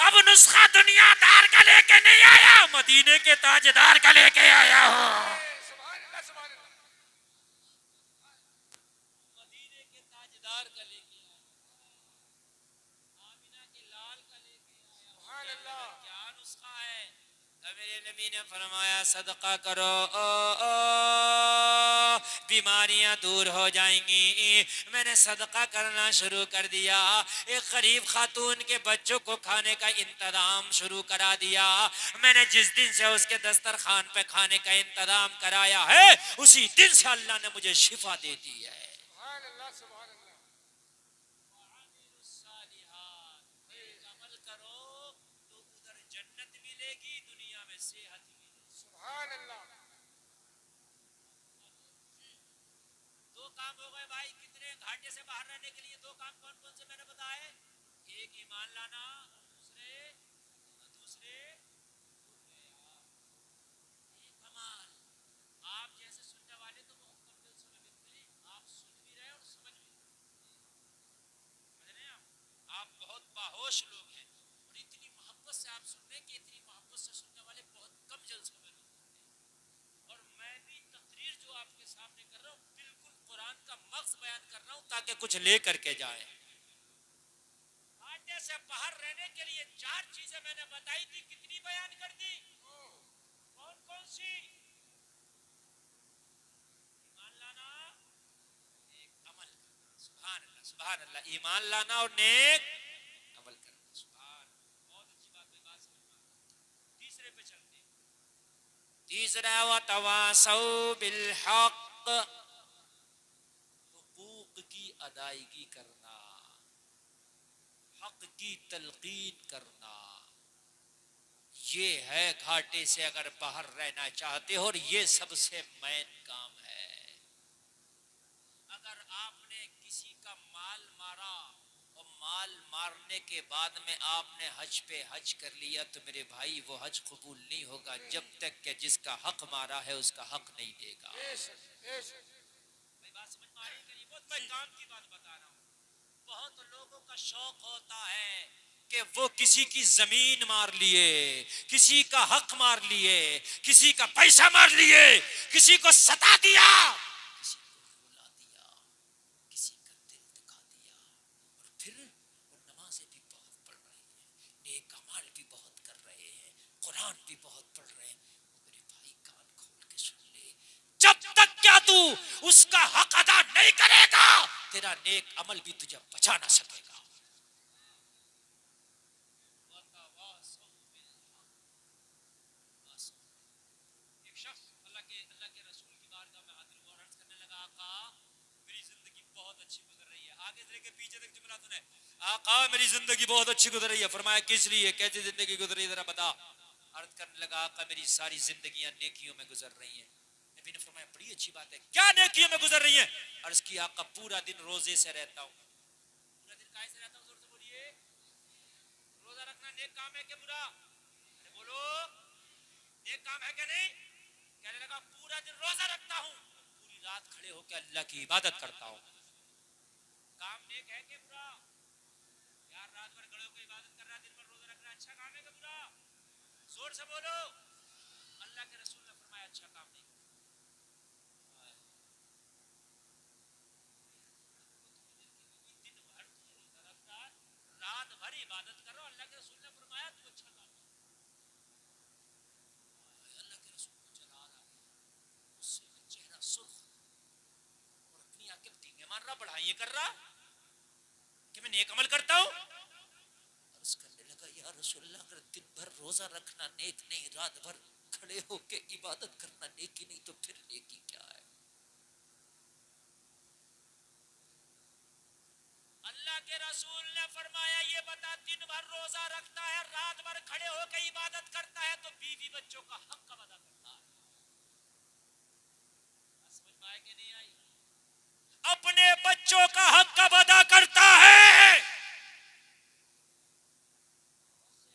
Speaker 1: اب نسخہ دنیا دار کا لے کے نہیں آیا, مدینے کے تاجدار کا لے کے آیا ہوں.
Speaker 2: سبحان اللہ سبحان اللہ
Speaker 1: مدینے کے تاجدار کا لے کے آیا. نسخہ ہے. میرے نبی نے فرمایا صدقہ کرو بیماریاں دور ہو جائیں گی. میں نے صدقہ کرنا شروع کر دیا. ایک غریب خاتون کے بچوں کو کھانے کا انتظام شروع کرا دیا. میں نے جس دن سے اس کے دسترخوان پہ کھانے کا انتظام کرایا ہے اسی دن سے اللہ نے مجھے شفا دے دی ہے.
Speaker 2: سبحان اللہ سبحان اللہ.
Speaker 1: عمل کرو تو ادھر جنت ملے گی دنیا میں صحت ملے گی.
Speaker 2: سبحان اللہ.
Speaker 1: دو کام ہو گئے بھائی. کتنے گھاٹے سے باہر رہنے کے لیے دو کام کون کون سے میں نے بتائے؟ ایک ایمان لانا اور دوسرے کمال. آپ جیسے سننے والے تو بہت کم دل سے ملتے ہیں. آپ سن بھی رہے اور سمجھ بھی رہے. آپ بہت باہوش لوگ ہیں اور اتنی محبت سے آپ سن رہے ہیں کہ اتنی محبت سے سننے والے بہت کم جلسوں میں لوگ ہوتے ہیں. اور میں بھی تقریر جو آپ کے سامنے کر رہا ہوں بالکل قرآن کا مغز بیان کر رہا ہوں تاکہ کچھ لے کر کے جائیں. آٹے سے باہر رہنے کے لیے چار چیزیں میں نے بتائی تھی. کتنی بیان کر دی؟ کون کون سی؟ ایمان لانا، نیک عمل کرنا. سبحان اللہ سبحان اللہ. ایمان لانا اور نیک عمل کرنا. سبحان اللہ. بہت اچھی بات ہے. بات سمجھ میں آ گئی. تیسرے پہ چلتے ہیں. تیسرا وتواصوا بالحق، حقوق کی ادائیگی کرنا، حق کی تلقین کرنا. یہ ہے گھاٹے سے اگر باہر رہنا چاہتے ہو اور یہ سب سے مین کام ہے. اگر آپ نے کسی کا مال مارا اور مال مارنے کے بعد میں آپ نے حج پہ حج کر لیا تو میرے بھائی وہ حج قبول نہیں ہوگا جب تک کہ جس کا حق مارا ہے اس کا حق نہیں دے گا. میں بات سمجھ میں آ رہی ہے کہ نہیں؟ بہت میں کام کی بات بتا رہا ہوں. بہت لوگوں کا شوق ہوتا ہے کہ وہ کسی کی زمین مار لیے، کسی کا حق مار لیے، کسی کا پیسہ مار لیے، کسی کو ستا دیا، کسی کو رلا دیا، کسی کا دل دکھا دیا. اور پھر وہ نمازیں بھی بہت پڑھ رہے ہیں، نیک اعمال بھی بہت کر رہے ہیں، قرآن بھی بہت پڑھ رہے ہیں. میرے بھائی کان کھول کے سن لے، جب تک کیا تو اس کا حق ادا نہیں کرے گا تیرا نیک عمل بھی تجھے بچا نہ سکے گا. ایک شخص اللہ کے رسول کی بارگاہ میں حاضر ہوا اور عرض کرنے لگا آقا میری زندگی بہت اچھی گزر رہی ہے. آگے سے کے پیچھے تک جملہ سنے. آقا میری زندگی بہت اچھی گزر رہی ہے. فرمایا کس لیے، کیسی زندگی گزر رہی ہے ذرا بتا. عرض کرنے لگا آقا میری ساری زندگیاں نیکیوں میں گزر رہی ہیں. نبی نے فرمایا بڑی اچھی بات ہے، کیا نیکیوں میں گزر رہی ہیں؟ عرض کی آقا پورا دن روزے سے رہتا ہوں. پورا دن کائے سے رہتا ہوں؟ زور سے بولیے. روزہ رکھنا نیک کام ہے کہ برا؟ ارے بولو نیک کام ہے کہ نہیں؟ کہنے لگا پورا دن روزہ رکھتا ہوں، پوری رات کھڑے ہو کے اللہ کی عبادت کرتا ہوں. کام نیک ہے کہ برا؟ یار رات بھر کھڑے ہو کے عبادت کر رہا، دن بھر روزہ رکھ رہا، اچھا کام ہے کہ برا؟ زور سے بولو. اللہ کے رسول نے فرمایا اچھا کام نہیں. دن بھر تو روزہ رکھ رہا، رات بھر عبادت کرو. اللہ کے رسول نے فرمایا تو اچھا کام نہیں. اللہ کے رسول کو چلا آ رہا، اس سے چہرہ سرخ اور اپنی آنکھیں ٹینگے مار رہا، بڑھائیے کر رہا کہ میں نیک عمل کرتا ہوں. عرض کرنے لگا یا رسول اللہ اگر دن بھر روزہ رکھنا نیک نہیں، رات بھر کھڑے ہو کے عبادت کرنا نیکی نہیں، تو پھر نیکی کیا ہے؟ اللہ کے رسول نے فرمایا یہ بتا دن بھر روزہ رکھتا ہے، رات بھر کھڑے ہو کے عبادت کرتا ہے تو بیوی بچوں کا حق کب ادا کرتا ہے؟ سمجھ میں آئے کہ نہیں آئی؟ اپنے بچوں کا حق کب ادا کرتا ہے؟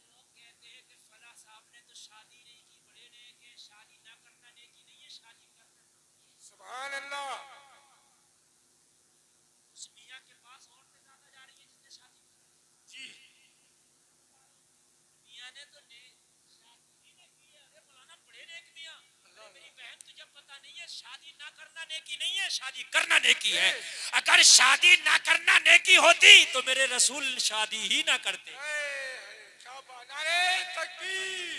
Speaker 1: لوگ کہتے ہیں کہ فلاں صاحب نے تو شادی نہیں کی، بڑے نیک ہیں. شادی نہ کرنا نیکی نہیں ہے، شادی کرنا.
Speaker 2: سبحان اللہ.
Speaker 1: اس میاں کے پاس عورتیں زیادہ جا رہی ہیں جس نے شادی کی.
Speaker 2: جی
Speaker 1: میاں نے تو شادی نہیں کی ہے. ارے مولانا بڑے نیک میاں. ارے میری بہن تجھے پتا نہیں ہے شادی نہ کرنا نیکی نہیں ہے، شادی کرنا نیکی ہے. اگر شادی نہ کرنا نیکی ہوتی تو میرے رسول شادی ہی نہ کرتے.
Speaker 2: کیا بات. نعرہ تکبیر.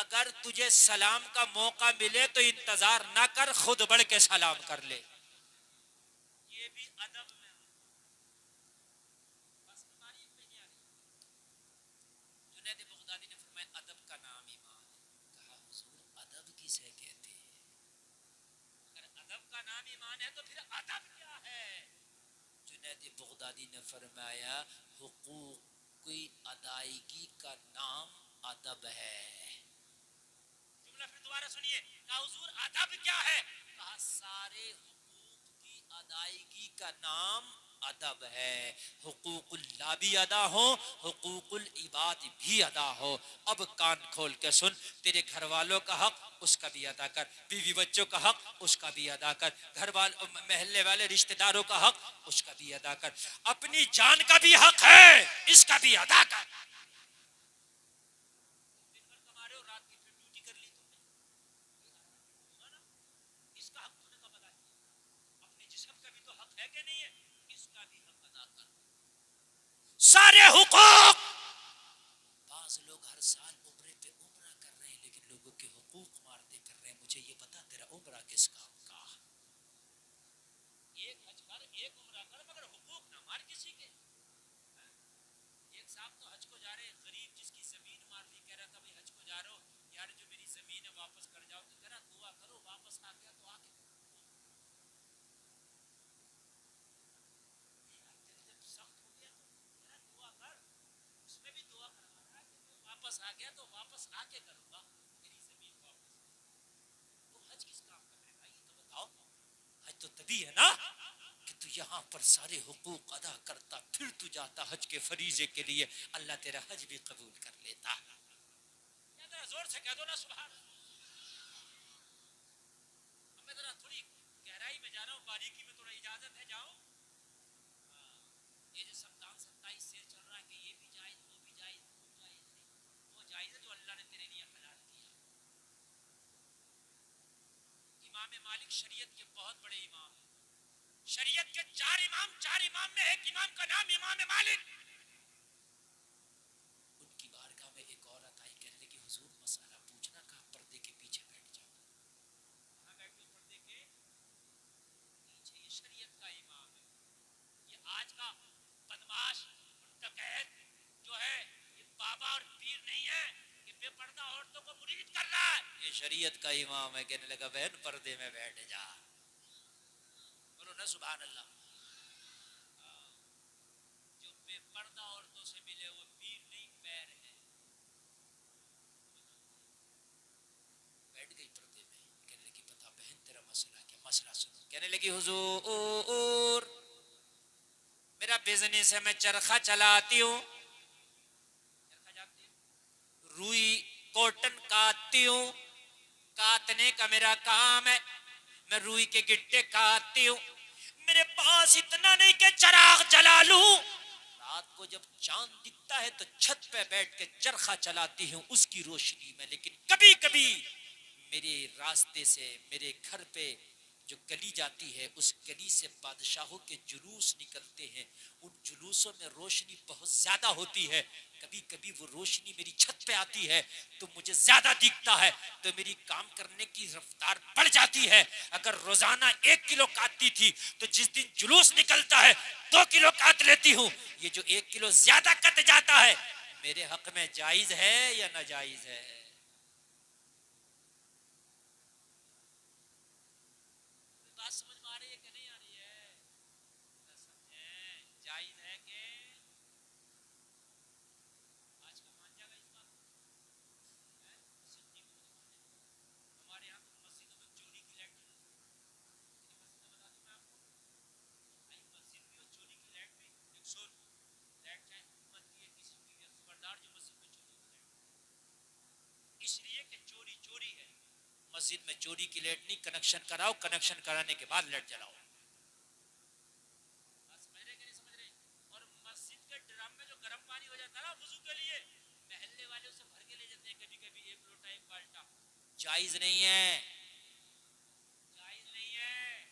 Speaker 1: اگر تجھے سلام کا موقع ملے تو انتظار نہ کر، خود بڑھ کے سلام کر لے. یہ بھی ادب میں بس ہماری پہ نہیں آ رہی. جنید بغدادی نے فرمایا ادب کا نام ایمان ہے. کہا حضور ادب کسے کہتے ہیں؟ اگر ادب کا نام ایمان ہے تو پھر ادب کیا ہے؟ جنید بغدادی نے فرمایا حقوق کی ادائیگی کا نام ادب ہے. جملہ پھر دوبارہ سنیے. کہا حضور ادب کیا ہے؟ کہا سارے حقوق کی ادائیگی کا نام ادب ہے. حقوق اللہ بھی ادا ہو، حقوق العباد بھی ادا ہو. اب کان کھول کے سن، تیرے گھر والوں کا حق اس کا بھی ادا کر، بیوی بچوں کا حق اس کا بھی ادا کر، گھر والوں محلے والے رشتہ داروں کا حق اس کا بھی ادا کر، اپنی جان کا بھی حق ہے اس کا بھی ادا کر. دن بھر کما رہے ہو، رات کی پھر ڈیوٹی کر لی تم نے، اس کا حق تم نے کب ادا کیا؟ اپنے جسم کا بھی تو حق ہے کہ نہیں ہے؟ اس کا بھی حق ادا کر. سارے حقوق. بعض لوگ ہر سال عمرے پہ عمرہ کر رہے ہیں لیکن لوگوں کے حقوق مارتے کر رہے ہیں. مجھے یہ بتا تیرا عمرہ کس کام کا؟ ایک حج کر، ایک عمرہ کر، مگر حقوق نہ مار کسی کے. ایک صاحب تو حج کو جا رہے، غریب جس کی زمین مار دی، کہہ رہا تھا بھائی حج کو جا رہا ہو یار، جو میری زمین ہے واپس کر جاؤ. تو کہہ رہا دعا کرو، واپس آ گیا تو آ کے سخت ہو گیا تو کہہ رہا دعا کر. اس میں بھی دعا کروا رہا ہے کہ واپس آ گیا تو واپس آ کے کروں گا میری زمین واپس. تو حج کس کام کا میرے بھائی؟ تو بتاؤ. حج تو تبھی ہے نا کہ تو یہاں پر سارے حقوق ادا کرتا، پھر تو جاتا حج کے فریضے کے لیے، اللہ تیرا حج بھی قبول کر لیتا. ذرا زور سے کہہ دو نا سبحان اللہ. میں ذرا تھوڑی گہرائی میں جا رہا ہوں، باریکی میں تھوڑا اجازت ہے جاؤ. یہ جو سمدان 27 سے چل رہا ہے کہ یہ بھی جائز وہ بھی جائز، وہ جائز نہیں، وہ جائز ہے جو اللہ نے تیرے لیے حلال کیا. امام مالک شریعت کے بہت بڑے امام ہیں. شریعت کے چار امام میں ایک امام کا نام امام مالک. ان کی بارگاہ میں ایک عورت آئی، کہنے لگی حضور مسئلہ پوچھنا. کہا پردے کے پیچھے بیٹھ جاؤ. کہاں بیٹھو؟ پردے کے پیچھے. یہ شریعت کا امام ہے. یہ آج کا بدماش منتقد جو ہے یہ بابا اور پیر نہیں ہے کہ بے پردہ عورتوں کو مرید کر رہا ہے. یہ شریعت کا امام ہے. کہنے لگا بہن پردے میں بیٹھ جا. بولو نا سبحان اللہ. جو بے پردہ عورتوں سے ملے وہ پیر نہیں پیر ہے. بیٹھ گئی پردے میں. کہنے لگی بتا بہن تیرا مسئلہ کیا؟ مسئلہ سنو. کہنے لگی حضور میرا بزنس ہے، میں چرخہ چلاتی ہوں. چرخہ جانتی ہوں؟ روئی کوٹن کاٹتی ہوں. کاٹنے کا میرا کام ہے. میں روئی کے گٹے کاٹتی ہوں. میرے پاس اتنا نہیں کہ چراغ جلا لوں. رات کو جب چاند دکھتا ہے تو چھت پہ بیٹھ کے چرخہ چلاتی ہوں اس کی روشنی میں. لیکن کبھی کبھی میرے راستے سے میرے گھر پہ جو گلی جاتی ہے اس گلی سے بادشاہوں کے جلوس نکلتے ہیں. ان جلوسوں میں روشنی بہت زیادہ ہوتی ہے. کبھی کبھی وہ روشنی میری چھت پہ آتی ہے تو مجھے زیادہ دکھتا ہے تو میری کام کرنے کی رفتار بڑھ جاتی ہے. اگر روزانہ 1 کلو کاٹتی تھی تو جس دن جلوس نکلتا ہے 2 کلو کاٹ لیتی ہوں. یہ جو 1 کلو زیادہ کٹ جاتا ہے میرے حق میں جائز ہے یا ناجائز ہے؟ بات سمجھ میں آ رہی ہے کہ نہیں آ رہی ہے؟ سمجھیں جائز ہے کہ آج کا مان جائے گا اس بات ہمارے یہاں تو مسجدوں میں چوری کی لائٹ مسجد بتا دوں میں آپ کو. مسجد بھی اور چوری کی لائٹ بھی ایک سو لائٹ چاہے حکومت کی ہے کسی کی ہے خبردار جو مسجد میں چوری کی لائٹ، اس لیے کہ چوری ہے. مسجد میں چوری کی لائٹ نہیں، کنیکشن کراؤ، کنیکشن کرانے کے بعد لائٹ جلاؤ. سمجھ رہے کہ نہیں سمجھ رہے؟ اور مسجد کے ڈرم میں جو گرم پانی ہو جاتا ہے نا وضو کے لیے، محلے والے اسے بھر کے لے جاتے ہیں کبھی کبھی 1 لوٹا 1 بالٹا. جائز نہیں ہے، جائز نہیں ہے،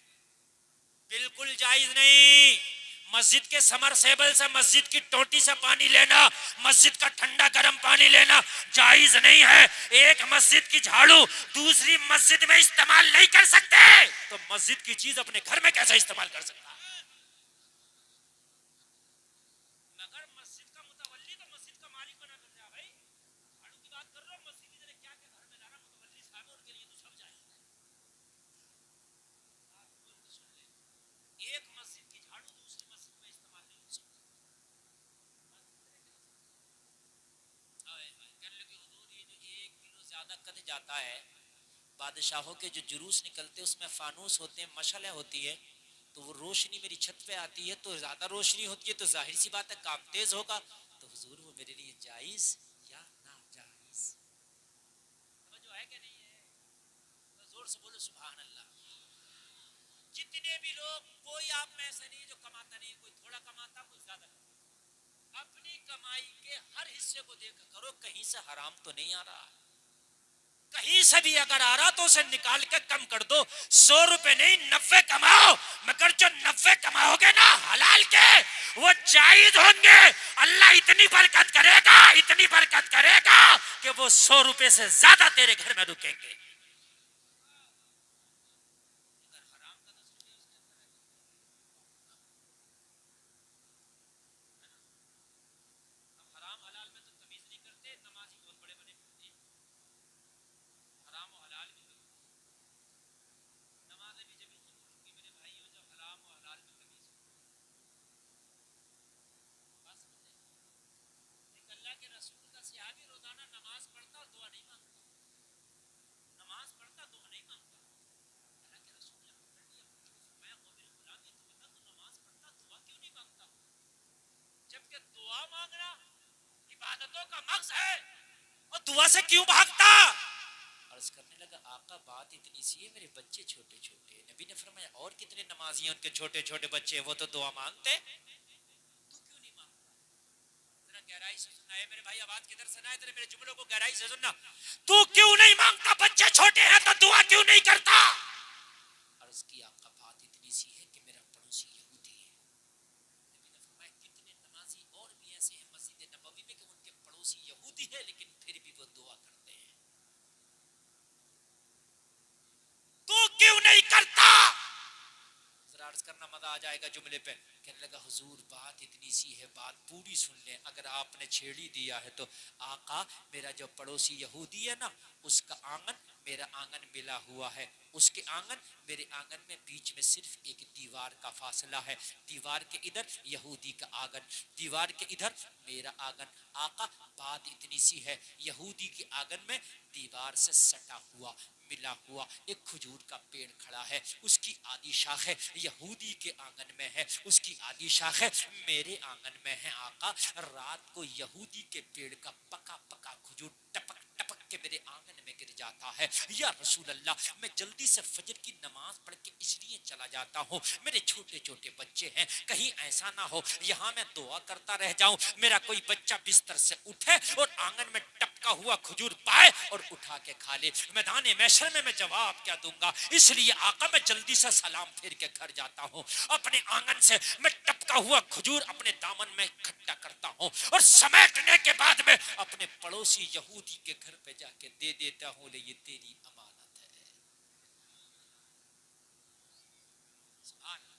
Speaker 1: بالکل جائز نہیں. مسجد کے سمرسیبل سے مسجد کی ٹوٹی سے پانی لینا، مسجد کا ٹھنڈا گرم پانی لینا جائز نہیں ہے۔ ایک مسجد کی جھاڑو دوسری مسجد میں استعمال نہیں کر سکتے تو مسجد کی چیز اپنے گھر میں کیسے استعمال کر سکتا؟ مگر مسجد کا متولی تو مسجد کا مالک بنا کر جا بھائی، جھاڑو کی بات کر رہا ہوں، مسجد کی کیا کیا گھر میں لانا متولی صاحب ان کے لیے تو سب جائز ہے۔ ایک مسجد کی جھاڑو دوسری مسجد میں استعمال نہیں ہو سکتا۔ کہنے لگے حضور یہ جو 1 کلو زیادہ کٹ جاتا ہے، بادشاہوں کے جو جلوس نکلتے اس میں فانوس ہوتے ہیں، مشعلیں ہوتی ہے، تو وہ روشنی میری چھت پہ آتی ہے تو زیادہ روشنی ہوتی ہے تو ظاہر سی بات ہے کام تیز ہوگا، تو حضور وہ میرے لیے جائز یا ناجائز؟ سمجھو ہے کہ نہیں ہے؟ زور سے بولو سبحان اللہ۔ جتنے بھی لوگ، کوئی آپ میں ایسا نہیں جو کماتا نہیں، کوئی تھوڑا کماتا کوئی زیادہ کماتا، اپنی کمائی کے ہر حصے کو دیکھا کرو کہیں سے حرام تو نہیں آ رہا، کہیں سے بھی اگر آ رہا تو اسے نکال کے کم کر دو۔ 100 روپے نہیں 90 کماؤ، مگر جو 90 کماؤ گے نا حلال کے وہ جائز ہوں گے، اللہ اتنی برکت کرے گا، اتنی برکت کرے گا کہ وہ 100 روپے سے زیادہ تیرے گھر میں رکیں گے۔ حرام حلال میں تو تمیز نہیں کرتے، نمازی بہت بڑے بنے پھرتے ہیں، حرام و حلال بھی نمازیں بھی جب قبول ہوگی میرے بھائی ہو، جب حرام و حلال میں تمیز ہوگی۔ بات سمجھے؟ ایک اللہ کے رسول کا صحابی روزانہ نماز پڑھتا اور دعا نہیں مانگتا، نماز پڑھتا دعا نہیں مانگتا۔ اللہ کے رسول نے پکڑ لیا، پوچھ کے فرمایا او میرے غلام یہ تو بتا تو نماز پڑھتا دعا کیوں نہیں مانگتا؟ جبکہ دعا مانگنا عبادتوں کا مغز ہے، اور دعا سے کیوں بھاگتا؟ عرض کرنے لگا آقا بات اتنی سی ہے، میرے بچے چھوٹے چھوٹے، نبی نے فرمایا اور کتنے نمازی ہیں ان کے چھوٹے چھوٹے بچے وہ تو دعا مانگتے، تو کیوں نہیں مانگتا؟ ذرا گہرائی سے سننا ہے میرے بھائی، آواز کدھر سے نہ ہے، میرے جملوں کو گہرائی سے سننا، تو کیوں نہیں مانگتا؟ بچے چھوٹے ہیں تو دعا کیوں نہیں کرتا؟ عرض کی آقا بات اتنی سی ہے کہ میرا پڑوسی یہودی ہے، نبی نے فرمایا کتنے نمازی اور بھی ایسے ہیں مسجد نبوی میں کہ ان کے پڑوسی یہودی ہے لیکن پھر بھی وہ دعا کرتے ہیں، تو کیوں نہیں کرتا؟ ذرا عرض کرنا مزہ آ جائے گا جملے پہ۔ کہنے لگا حضور بات اتنی سی ہے، بات پوری سن لیں، اگر آپ نے چھیڑ ہی دیا ہے تو آقا میرا جو پڑوسی یہودی ہے نا اس کا آنگن میرا آنگن ملا ہوا ہے، اس کے آنگن میرے آنگن میں بیچ میں صرف ایک دیوار کا فاصلہ ہے، دیوار کے ادھر یہودی کا آنگن، دیوار کے ادھر میرا آنگن۔ آقا بات اتنی سی ہے، یہودی کے آنگن میں دیوار سے سٹا ہوا ملا ہوا ایک کھجور کا پیڑ کھڑا ہے، اس کی آدھی شاخیں یہودی کے آنگن میں ہے، اس کی آدھی شاخیں میرے آنگن میں ہے۔ آقا رات کو یہودی کے پیڑ کا پکا پکا کھجور ٹپک ٹپک کے میرے آنگن میں گر جاتا ہے۔ یا رسول اللہ میں جلدی سے فجر کی نماز پڑھ کے اس لیے چلا جاتا ہوں، میرے چھوٹے چھوٹے بچے ہیں، کہیں ایسا نہ ہو یہاں میں دعا کرتا رہ جاؤں، میرا کوئی بچہ بستر سے اٹھے اور آنگن میں ٹپکا ہوا کھجور پائے اور اٹھا کے کھا لے، میدان محشر میں جواب کیا دوں گا؟ اس لیے آقا میں جلدی سے سلام پھیر کے گھر جاتا ہوں، اپنے آنگن سے میں ٹپکا ہوا کھجور اپنے دامن میں اکٹھا کرتا ہوں اور سمیٹنے کے بعد میں اپنے پڑوسی یہودی کے گھر پہ جا کے دے دیتا ہوں، لے یہ تیری امانت ہے۔ سبحان اللہ۔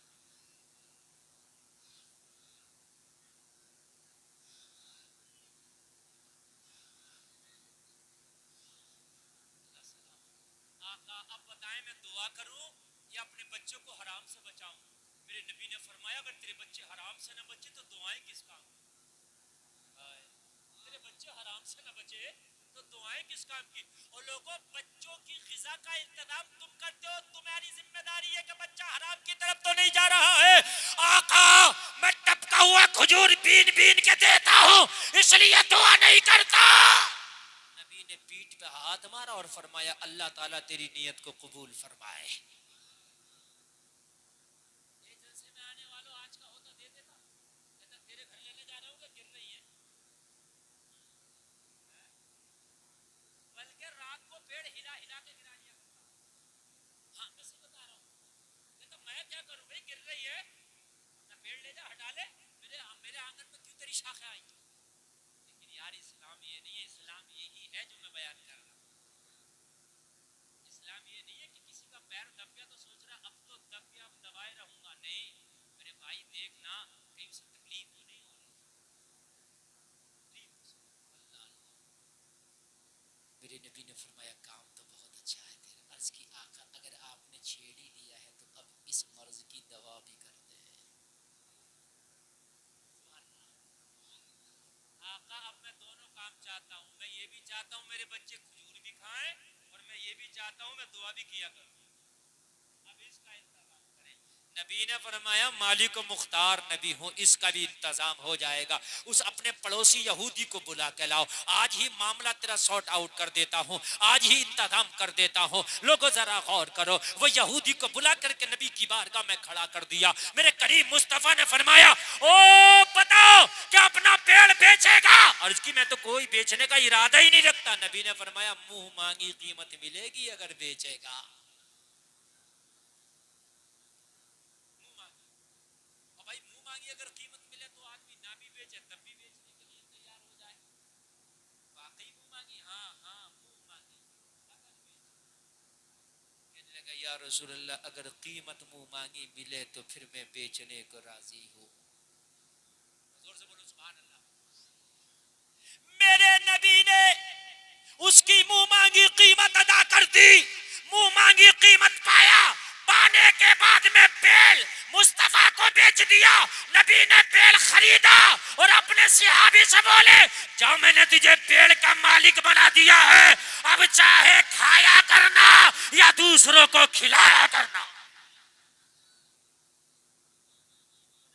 Speaker 1: آقا اب بتائیں میں دعا کروں یا اپنے بچوں کو حرام سے بچاؤں؟ میرے نبی نے فرمایا اگر تیرے بچے حرام سے نہ بچے تو دعائیں کس کام؟ تیرے بچے حرام سے نہ بچے تو دعائیں کس کام کی؟ اور لوگوں بچوں کی غذا کا انتظام تم کرتے ہو، تمہاری ذمہ داری ہے کہ بچہ حرام کی طرف تو نہیں جا رہا ہے۔ آقا میں ٹپکا ہوا کھجور بین بین کے دیتا ہوں اس لیے دعا نہیں کرتا۔ نبی نے پیٹھ پہ ہاتھ مارا اور فرمایا اللہ تعالیٰ تیری نیت کو قبول فرمائے۔ جلسے میں آنے والوں آج کا ہوتا دے دیتا، کہتا تیرے گھر لینے جا رہا ہوں کہ گر رہی ہے، بلکہ رات کو پیڑ ہلا ہلا کے گرا دیا کرتا۔ ہاں میں سے بتا رہا ہوں، کہتا میں کیا کروں بھائی گر رہی ہے، پیڑ لے جا ہٹا لے, میرے آنگن میں کیوں تیری شاخیں آئی. لیکن یار اسلام یہ نہیں ہے, اسلام یہی ہے جو میں بیان کر رہا ہوں. اسلام یہ نہیں ہے کہ کسی کا پیر دب گیا تو سوچ رہا اب تو دب گیا اب دبائے رہوں گا. نہیں میرے بھائی دیکھنا کہیں اسے تکلیف تو نہیں ہو رہی. اللہ میرے نبی نے فرمایا کام تو بہت اچھا ہے تیرا. عرض کی آقا اگر آپ نے چھیڑ ہی دیا ہے تو اب اس مرض کی دوا بھی کر دیں. آقا اب میں دونوں کام چاہتا ہوں, میں یہ بھی چاہتا ہوں میرے بچے کھجور بھی کھائیں اور میں یہ بھی چاہتا ہوں میں دعا بھی کیا کروں. اب اس کا انتظام کریں. نبی نے فرمایا مالک و مختار نبی ہوں, اس کا بھی انتظام ہو جائے گا. اس اپنے پڑوسی یہودی کو بلا کے لاؤ, آج ہی معاملہ تیرا سارٹ آؤٹ کر دیتا ہوں, آج ہی انتظام کر دیتا ہوں. لوگوں ذرا غور کرو, وہ یہودی کو بلا کر کے نبی کی بارگاہ میں کھڑا کر دیا. میرے کریم مصطفیٰ نے فرمایا او بتاؤ کیا اپنا پیڑ بیچے گا؟ عرض کی میں تو کوئی بیچنے کا ارادہ ہی نہیں رکھتا. نبی نے فرمایا منہ مانگی قیمت ملے گی اگر بیچے گا. بھائی منہ مانگی اگر قیمت ملے تو آدمی نہ بھی بیچے تب بھی بیچنے کے لیے تیار ہو جائے. واقعی منہ مانگی, ہاں منہ مانگی اگر بیچے. کہنے لگا یا رسول اللہ اگر قیمت منہ مانگی ملے تو پھر میں بیچنے کو راضی ہوں. زور سے بولو سبحان اللہ. میرے نبی نے اس کی منہ مانگی قیمت ادا کر دی. منہ مانگی قیمت پایا, پانے کے بعد میں بیل مصطفیٰ کو بیچ دیا. نبی نے بیل خریدا اور اپنے صحابی سے بولے جاؤ میں نے تجھے بیل کا مالک بنا دیا ہے, اب چاہے کھایا کرنا یا دوسروں کو کھلایا کرنا.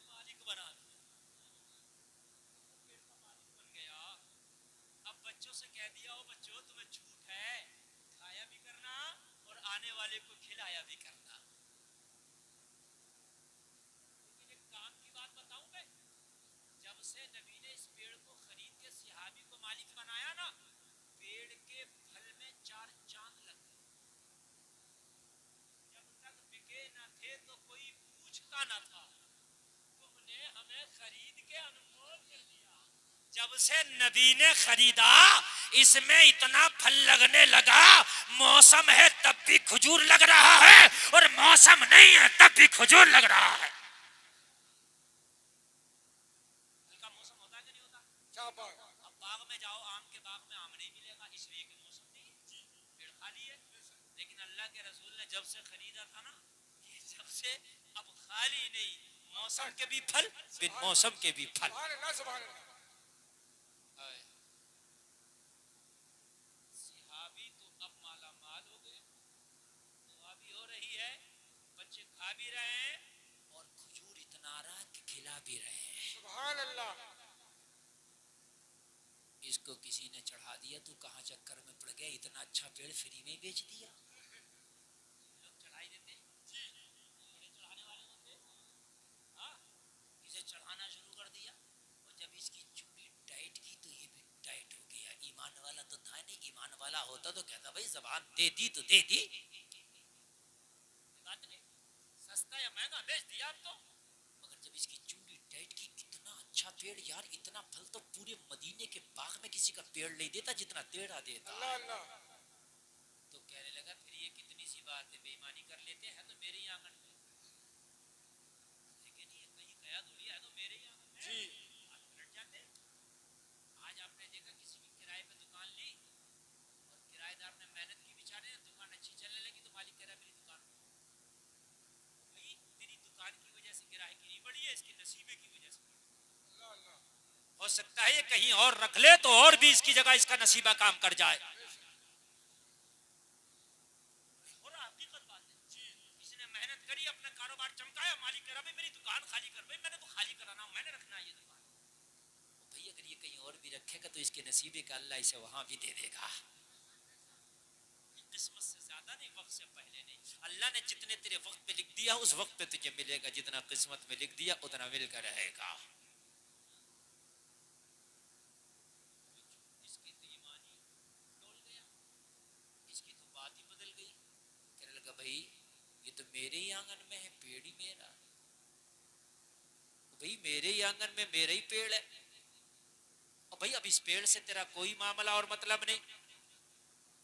Speaker 1: مالک بنا دیا, بیل کا مالک بن گیا. اب بچوں سے کہہ دیا او بچوں تمہیں جھوٹ ہے, کھایا بھی کرنا اور آنے والے کو کھلایا بھی کرنا. لیکن ایک کام کی بات بتاؤں میں, جب سے نبی نے اس پیڑ کو خرید کے صحابی کو مالک بنایا نا, پیڑ کے پھل میں 4 چاند لگ گئے. جب تک بکے نہ تھے تو کوئی پوچھتا نہ تھا, تم نے ہمیں خرید کے انمول کر دیا. جب سے نبی نے خریدا اس میں اتنا پھل لگنے لگا, موسم ہے تب بھی کھجور لگ رہا ہے اور موسم نہیں ہے تب بھی کھجور لگ رہا ہے. کا موسم ہوتا ہے کہ نہیں ہوتا؟ اب باغ میں جاؤ, آم کے باغ میں آم نہیں ملے گا اس لیے کہ موسم نہیں ہے, پیڑ خالی ہے. لیکن اللہ کے رسول نے جب سے خریدا تھا نا, جب سے اب خالی نہیں, موسم کے بھی پھل بن موسم کے بھی پھل. صحابی تو اب مالا مال ہو گئے, دعا بھی ہو رہی ہے, بچے کھا بھی رہے ہیں اور کھجور اتنا آ رہا کہ کھلا بھی رہے ہیں.
Speaker 2: سبحان اللہ.
Speaker 1: اس کو کسی نے چڑھا دیا تو کہاں چکر میں پڑ گیا, اتنا اچھا پیڑ فری میں بیچ دیا. لوگ چڑھائی دیتے بڑے چڑھانے والے ہوتے, ہاں اسے چڑھانا شروع کر دیا اور جب اس کی چوڑی ٹائٹ کی تو یہ بھی ٹائٹ ہو گیا. ایمان والا تو تھا نہیں, ایمان والا ہوتا تو کہتا بھائی زبان دے دی تو دے دی, بات نہیں سستا یا مہنگا بیچ دیا اب تو. مگر جب اس کی چوڑی ٹائٹ کی, اتنا اچھا پیڑ یار, اتنا پھل تو پورے مدینے کے باغ میں کسی کا پیڑ نہیں دیتا جتنا تیڑا دیتا.
Speaker 2: اللہ اللہ.
Speaker 1: تو کہنے لگا پھر یہ کتنی سی بات ہے, بے ایمانی کر لیتے ہیں تو میرے ہی آنگن میں, لیکن یہ کہیں گیا تھوڑی ہے, تو میرے ہی آنگن میں
Speaker 2: جی
Speaker 1: لٹ جاتے. آج آپ نے دیکھا کسی کی کرائے پہ دکان لی اور کرایہ دار نے محنت کی بیچارے, دکان اچھی چلنے لگی تو مالک کہہ رہا میری دکان بھائی تیری دکان کی وجہ سے کرایہ کی نہیں بڑھی ہے, اس کے نصیبے کی وجہ سے بڑھی. ہو سکتا ہے یہ کہیں اور رکھ لے تو اور بھی اس کی جگہ اس کا نصیبہ کام کر جائے. اور حقیقت بات ہے, کسی نے محنت کری, اپنا کاروبار چمکایا, مالک کہہ رہا بھائی میری دکان خالی کر, بھائی میں نے تو خالی کرانا, میں نے رکھنا ہے یہ دکان. بھائی اگر یہ کہیں اور بھی رکھے گا تو اس کے نصیبے کا اللہ اسے وہاں بھی دے دے گا. قسمت سے زیادہ نہیں, وقت سے پہلے نہیں. اللہ نے جتنے تیرے وقت پہ لکھ دیا اس وقت پہ تجھے ملے گا, جتنا قسمت میں لکھ دیا اتنا مل کر رہے گا. اس کی تو ایمانی ڈول گیا, اس کی تو بات ہی بدل گئی. کہنے لگا بھائی یہ تو میرے ہی آنگن میں ہے, پیڑ ہی میرا. بھئی میرے ہی آنگن میں میرا ہی پیڑ ہے، اور بھئی اب اس پیڑ سے تیرا کوئی معاملہ اور مطلب نہیں.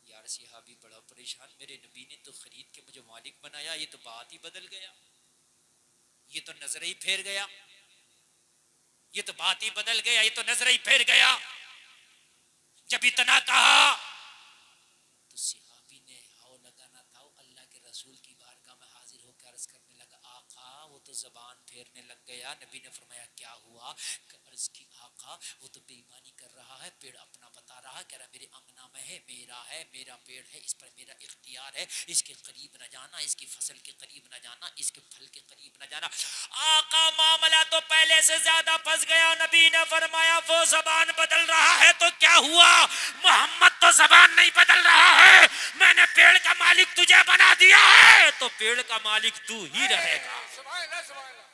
Speaker 1: یار صحابی بڑا پریشان، میرے نبی نے تو خرید کے مجھے مالک بنایا، یہ تو بات ہی بدل گیا، یہ تو نظر ہی پھیر گیا، یہ تو بات ہی بدل گیا، یہ تو نظر ہی پھیر گیا. جب اتنا کہا تو صحابی نے ہاؤ لگانا تھا، اللہ کے رسول کی بارگاہ میں حاضر ہو کے عرض کرنے لگا آقا وہ تو زبان پھیرنے لگ گیا. نبی نے فرمایا کیا ہوا؟ عرض کی آقا وہ تو بے ایمانی کر رہا ہے، پیڑ اپنا بتا رہا، کہہ رہا میرے انگنا میں ہے، میرا پیڑ ہے، اس پر میرا اختیار ہے، اس کے قریب نہ جانا، اس کی فصل کے قریب نہ جانا، اس کے پھل کے قریب نہ جانا. آقا معاملہ تو پہلے سے زیادہ پھنس گیا. نبی نے فرمایا وہ زبان بدل رہا ہے تو کیا ہوا؟ محمد تو زبان نہیں بدل رہا ہے، میں نے پیڑ کا مالک تجھے بنا دیا ہے تو پیڑ کا مالک تو ہی رہے گا.
Speaker 2: سبحان اللہ سبحان اللہ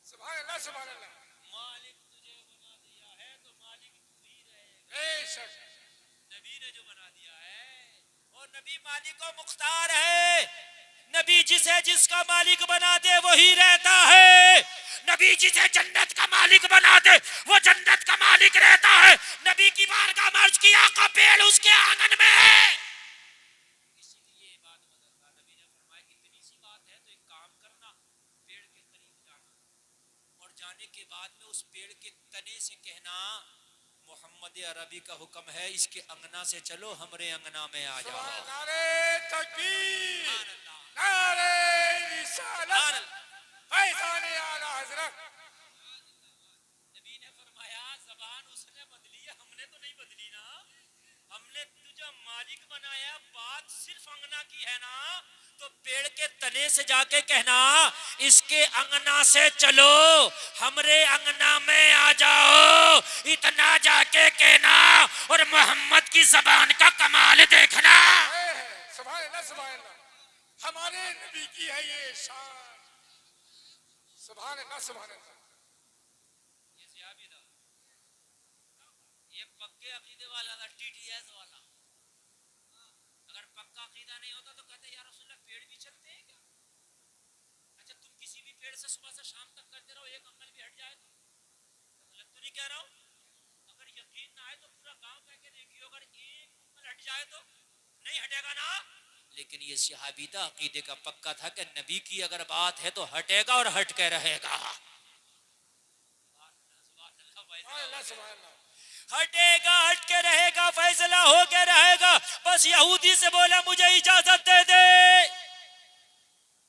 Speaker 2: سبحان اللہ سبحان اللہ.
Speaker 1: مالک تجھے بنا دیا ہے تو مالک تو ہی رہے گا.
Speaker 2: بے شک
Speaker 1: نبی نے جو بنا دیا ہے، اور نبی مالک و مختار ہے. نبی جسے جس کا مالک بنا دے وہی رہتا ہے. نبی جسے جنت کا مالک بنا دے وہ جنت کا مالک رہتا ہے. نبی کی بارگاہ میں عرض کیا آقا پیڑ اس کے آنگن میں ہے، اسی لیے یہ بات بدلتا. نبی نے فرمایا اتنی سی بات ہے تو ایک کام کرنا، پیڑ کے قریب جانا، اور جانے کے بعد میں اس پیڑ کے تنے سے کہنا محمد عربی کا حکم ہے اس کے انگنا سے چلو، ہمارے انگنا میں آ جاؤ.
Speaker 2: نعرے تکبیر،
Speaker 1: سبحان اللہ،
Speaker 2: نعرے
Speaker 1: سبحان
Speaker 2: رسالت،
Speaker 1: اللہ.
Speaker 2: فیضان اعلی حضرت.
Speaker 1: نبی نے فرمایا زبان اس نے بدلی ہے، ہم نے تو نہیں بدلی نا. ہم نے تجھے مالک بنایا، بات صرف انگنا کی ہے نا، تو پیڑ کے تنے سے جا کے کہنا اس کے انگنا سے چلو، ہمارے انگنا میں آ جاؤ. اتنا جا کے کہنا اور محمد کی زبان کا کمال دیکھنا.
Speaker 2: سبحان اللہ سبحان اللہ. ہمارے نبی کی ہے یہ شان. سبحان اللہ سبحان اللہ.
Speaker 1: یہ صحابی تھا، یہ پکے عقیدے والا تھا، ٹی ٹی ایس والا. اگر پکا عقیدہ نہیں ہوتا تو کہتے یا رسول اللہ پیڑ بھی چلتے ہیں کیا؟ اچھا تم کسی بھی پیڑ سے صبح سے شام تک کرتے رہو، ایک عمل بھی ہٹ جائے تو غلط تو نہیں کہہ رہا ہوں؟ اگر یقین نہ آئے تو پورا گاؤں کہہ کے دیکھیے، اگر ایک عمل ہٹ جائے تو نہیں ہٹے گا نا. لیکن یہ صحابی تھا، عقیدے کا پکا تھا کہ نبی کی اگر بات ہے تو ہٹے گا اور ہٹ کے رہے گا.
Speaker 2: سبحان اللہ سبحان اللہ.
Speaker 1: ہٹے گا، ہٹ کے رہے گا، فیصلہ ہو کے رہے گا. بس یہودی سے بولا مجھے اجازت دے دے.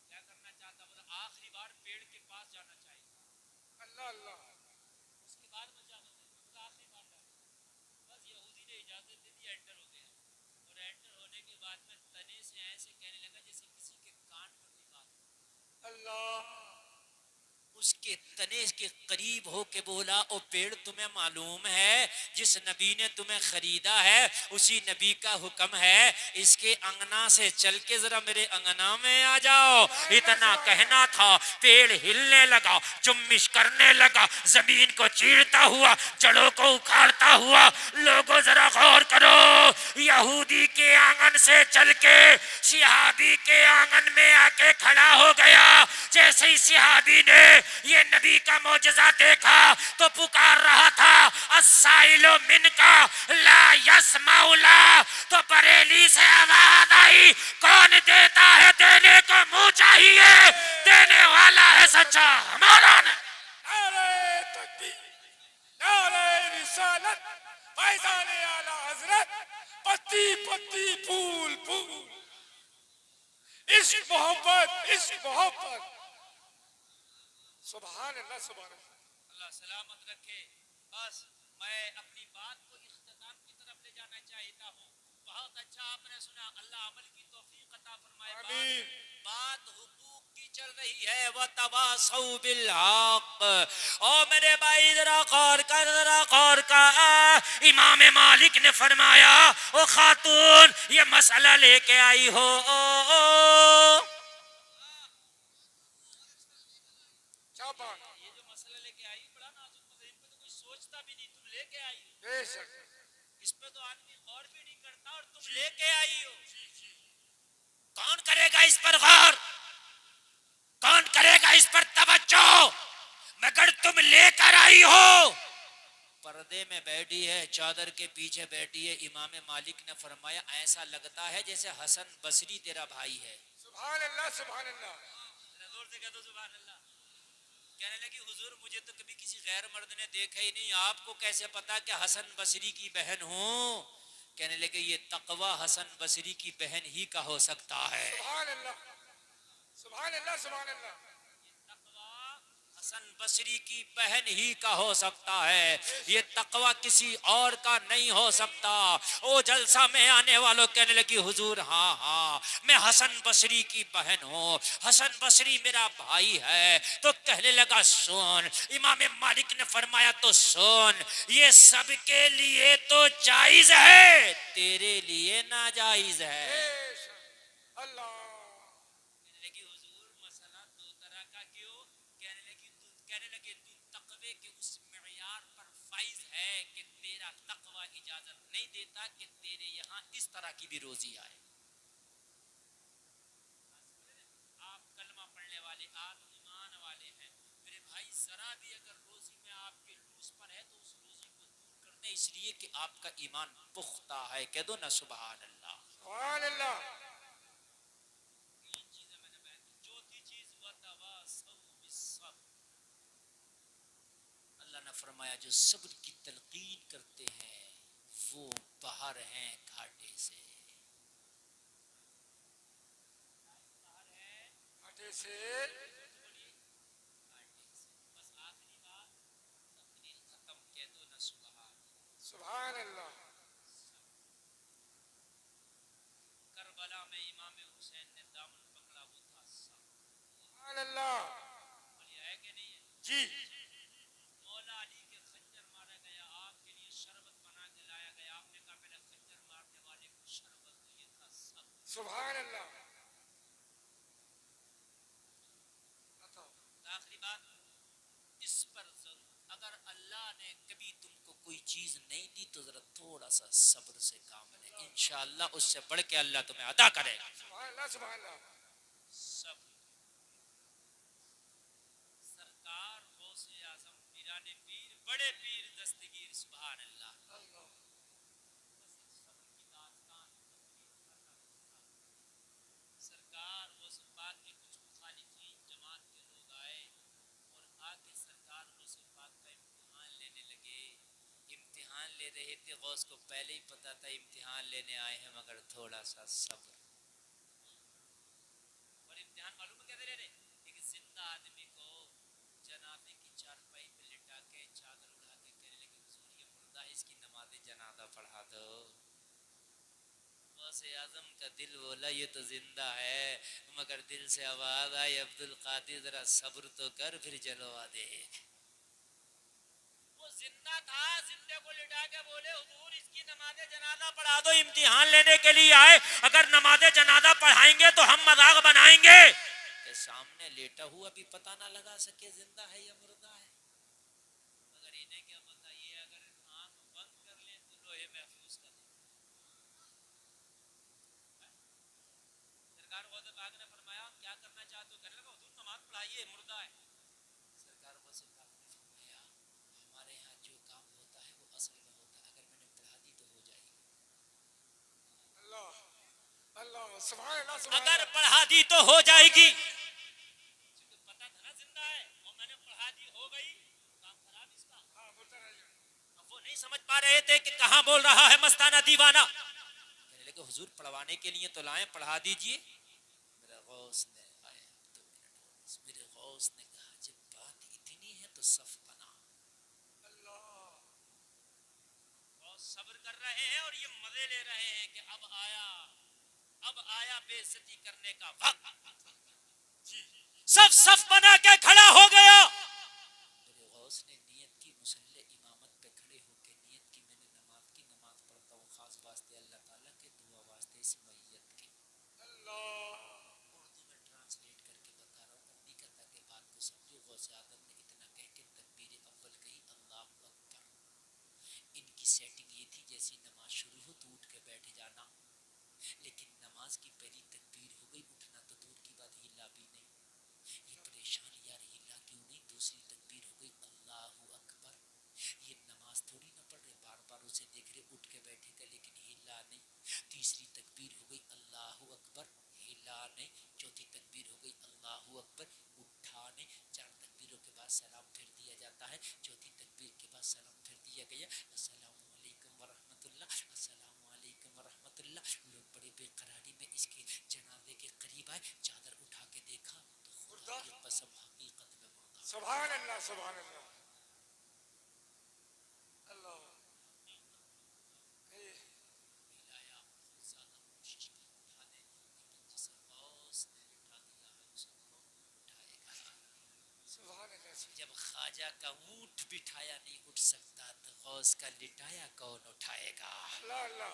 Speaker 1: کیا کرنا چاہتا؟ بولا آخری بار پیڑ کے پاس جانا چاہیے،
Speaker 2: اللہ اللہ.
Speaker 1: اس کے بعد مت جانا چاہیے، بولا آخری بار جانا. بس یہودی نے اجازت دے دی، انٹر ہو گیا. اور انٹر ہونے کے بعد میں تنے سے ایسے کہنے لگا جیسے کسی کے کان میں کوئی بات.
Speaker 2: اللہ.
Speaker 1: اس کے تنے کے قریب ہو کے بولا او پیڑ تمہیں معلوم ہے جس نبی نے تمہیں خریدا ہے اسی نبی کا حکم ہے اس کے انگنا سے چل کے ذرا میرے انگنا میں آ جاؤ. اتنا کہنا تھا پیڑ ہلنے لگا، جمش کرنے لگا، زمین کو چیرتا ہوا، جڑوں کو اکھاڑتا ہوا. لوگوں ذرا غور کرو، یہودی کے آنگن سے چل کے صحابی کے آنگن میں آ کے کھڑا ہو گیا. جیسے ہی صحابی نے یہ نبی کا معجزہ دیکھا تو پکار رہا تھا السائل من کا لا یسمع لا. تو بریلی سے آواز آئی کون دیتا ہے دینے کو منہ چاہیے، دینے والا ہے سچا ہمارا.
Speaker 2: نعرے تکبیر، نعرے رسالت، فیضان اعلی حضرت. پتی پتی پھول پھول، عشق محبت عشق محبت. سبحان اللہ سبحان اللہ.
Speaker 1: اللہ سلامت رکھے. بس میں اپنی بات کو اختتام کی طرف لے جانا چاہتا ہوں. بہت اچھا آپ نے سنا، اللہ عمل کی توفیق عطا فرمائے.
Speaker 2: آمین.
Speaker 1: بات حقوق کی چل رہی ہے وَتَوَاصَوْا بِالْحَقِّ. او میرے بھائی ذرا غور کر، ذرا غور کر. امام مالک نے فرمایا او خاتون یہ مسئلہ لے کے آئی ہو،
Speaker 2: کیا بات.
Speaker 1: یہ جو مسئلہ لے کے آئی بڑا نازک مسئلہ، ان پہ تو کوئی سوچتا بھی نہیں، تم لے کے آئی ہو.
Speaker 2: بے شک.
Speaker 1: اس پہ تو آدمی غور بھی نہیں کرتا اور تم لے کے آئی ہو. کون کرے گا اس پر غور؟ کون کرے گا اس پر توجہ؟ مگر تم پردے میں بیٹھی ہے, چادر کے پیچھے بیٹھی ہے. امام مالک نے فرمایا ایسا لگتا ہے جیسے حسن بصری تیرا بھائی ہے.
Speaker 2: سبحان اللہ سبحان اللہ.
Speaker 1: زور سے کہہ دو سبحان اللہ. کہنے لگی حضور مجھے تو کبھی کسی غیر مرد نے دیکھا ہی نہیں, آپ کو کیسے پتا کہ حسن بصری کی بہن ہوں؟ کہنے لگے یہ تقوی حسن بصری کی بہن ہی کا ہو سکتا ہے.
Speaker 2: سبحان اللہ سبحان اللہ سبحان اللہ.
Speaker 1: حسن بصری کی بہن ہی کا ہو سکتا ہے, یہ تقوی کسی اور کا نہیں ہو سکتا. او جلسہ میں آنے والوں کہنے لگی حضور ہاں ہاں میں حسن بصری کی بہن ہوں, حسن بصری میرا بھائی ہے. تو کہنے لگا سن, امام مالک نے فرمایا تو سن, یہ سب کے لیے تو جائز ہے, تیرے لیے ناجائز ہے.
Speaker 2: اللہ.
Speaker 1: تقوی کے اس معیار پر فائز ہے کہ تیرا تقوی اجازت نہیں دیتا کہ تیرے یہاں اس طرح کی بھی روزی آئے. آپ کلمہ پڑھنے والے, آپ ایمان والے ہیں میرے بھائی, ذرا بھی اگر روزی میں آپ کے لوس پر ہے تو اس روزی کو دور کر دیں, اس لیے کہ آپ کا ایمان پختہ ہے. کہہ دو نا سبحان اللہ
Speaker 2: سبحان اللہ.
Speaker 1: تین چیزیں میں نے بیان کی. چوتھی چیز وتواصوا بالصبر. اللہ نے فرمایا جو صبر کی تلقین کرتے ہیں وہ باہر ہیں گھاٹے سے. باہر ہے
Speaker 2: گھاٹے سے.
Speaker 1: بس آخری بات تقریر ختم. کہہ دو نا
Speaker 2: سبحان اللہ.
Speaker 1: کربلا میں امام حسین نے دامن پکڑا, وہ تھا صبر.
Speaker 2: سبحان اللہ.
Speaker 1: بولیے ہے کہ نہیں ہے؟
Speaker 2: جی.
Speaker 1: مولا علی کے خنجر مارا گیا, آپ کے لیے شربت بنا کے لایا گیا, آپ نے کہا پہلے خنجر مارنے والے کو شربت دو, یہ تھا صبر.
Speaker 2: سبحان اللہ.
Speaker 1: آخری بات اس پر ضرور, اگر اللہ نے کبھی تم کو کوئی چیز نہیں دی تو ذرا تھوڑا سا صبر سے کام لے, انشاءاللہ اس سے بڑھ کے اللہ تمہیں عطا کرے گا.
Speaker 2: سبحان اللہ سبحان اللہ.
Speaker 1: صبر. سرکار غوث اعظم پیران پیر بڑے پیر دستگیر سبحان اللہ. صبر کی داستان سرکار غوث پاک کے کچھ مخالفین جماعت کے لوگ آئے اور آگے سرکار غوث پاک کا امتحان لینے لگے. امتحان لے رہے تھے, غوث کو پہلے ہی پتا تھا امتحان لینے آئے ہیں مگر تھوڑا سا صبر. اور امتحان معلوم ہے کیا دے رہے, ایک زندہ آدمی کو جنازے کی چارپائی پہ لٹا کے چادر اڑا کے کہنے لگے حضور یہ مردہ ہے, اس کی نماز جنازہ پڑھا دو. غوث اعظم کا دل بولا یہ تو زندہ ہے, مگر دل سے آواز آئی عبد القادر ذرا صبر تو کر پھر جلوا دے. وہ زندہ تھا, زندے کو لٹا کے بولے حضور اس کی نماز جنازہ پڑھا دو, امتحان لینے کے لیے آئے, اگر نماز جنازہ پڑھائیں گے تو ہم مذاق بنائیں گے. کہ سامنے لیٹا ہوا بھی پتہ نہ لگا سکے زندہ ہے یا مردہ ہے. مگر انہیں کیا پتا, یہ اگر آنکھ بند کر لیں تو لوہے محفوظ کر دیں. سرکار غوث پاک نے فرمایا کیا کرنا چاہتے ہو؟ کہنے لگا حضور نماز پڑھائیے, مردہ ہے. سرکار غوث پاک نے فرمایا ہمارے ہاں جو کام ہوتا ہے وہ اصل میں ہوتا ہے, اگر میں نے پڑھا دی تو ہو جائے گی.
Speaker 2: اللہ اللہ سبحان اللہ سبحان
Speaker 1: اگر
Speaker 2: اللہ.
Speaker 1: پڑھا دی تو ہو جائے گی. پتا تھا نا زندہ ہے اور میں نے پڑھا دی ہو گئی, کام خراب اس کا.
Speaker 2: ہاں بولتا رہیے.
Speaker 1: اب وہ نہیں سمجھ پا رہے تھے کہ کہاں بول رہا ہے مستانہ دیوانہ. کہنے لگے حضور پڑھوانے کے لیے تو لائیں, پڑھا دیجئے. میرے غوث نے آئے 2 منٹ, میرے غوث نے کہا جب بات اتنی ہے تو صف بنا.
Speaker 2: اللہ.
Speaker 1: غوث صبر کر رہے ہیں اور یہ مزے لے رہے ہیں کہ اب آیا بے عزتی کرنے کا وقت. سب صف بنا کے کھڑا ہو گیا. میرے غوث نے نیت کی مسلح امامت پہ کھڑے ہو کے نیت کی میں نے نماز پڑھتا ہوں خاص واسطے اللہ تعالیٰ کے, دعا واسطے اس میت کے.
Speaker 2: اللہ.
Speaker 1: اردو میں ٹرانسلیٹ کر کے بتا رہا ہوں, اب نہیں کہتا کہ بات کو سمجھو. غوث اعظم نے اتنا کہہ کے تکبیر اول کہی اللہ اکبر. ان کی سیٹنگ یہ تھی جیسی نماز شروع ہو تو اٹھ کے بیٹھ جانا, لیکن نماز کی پہلی تکبیر ہو گئی, اٹھنا تو دور کی بات ہلا بھی نہیں. یہ پریشان یار ہلا کیوں نہیں, دوسری تکبیر ہو گئی اللہ اکبر. یہ نماز تھوڑی نہ اسے دیکھ رہے اٹھ کے بیٹھے گا لیکن ہلا نہیں. تیسری تکبیر ہو گئی اللہ اکبر, ہلا نہیں. چوتھی تکبیر ہو گئی اللہ اکبر, اٹھا نہیں. چار تکبیروں کے بعد سلام پھر دیا جاتا ہے. چوتھی تکبیر کے بعد سلام پھر دیا گیا. السلام علیکم ورحمۃ اللہ, السلام علیکم ورحمۃ اللہ. لوگ بڑے بے قراری میں اس کے جنازے کے قریب آئے, چادر اٹھا کے دیکھا تو خدا کی قسم حقیقت میں مردہ.
Speaker 2: سبحان اللہ سبحان اللہ اللہ.
Speaker 1: ملایا بہت زیادہ کوشش کی اٹھا دے, لیکن جسے غوث نے اٹھا دیا ہے اسے کون اٹھائے گا.
Speaker 2: سبحان اللہ.
Speaker 1: جب خواجہ کا اونٹ بٹھایا نہیں اٹھ سکتا تو غوث کا لٹایا کون اٹھائے گا.
Speaker 2: اللہ اللہ.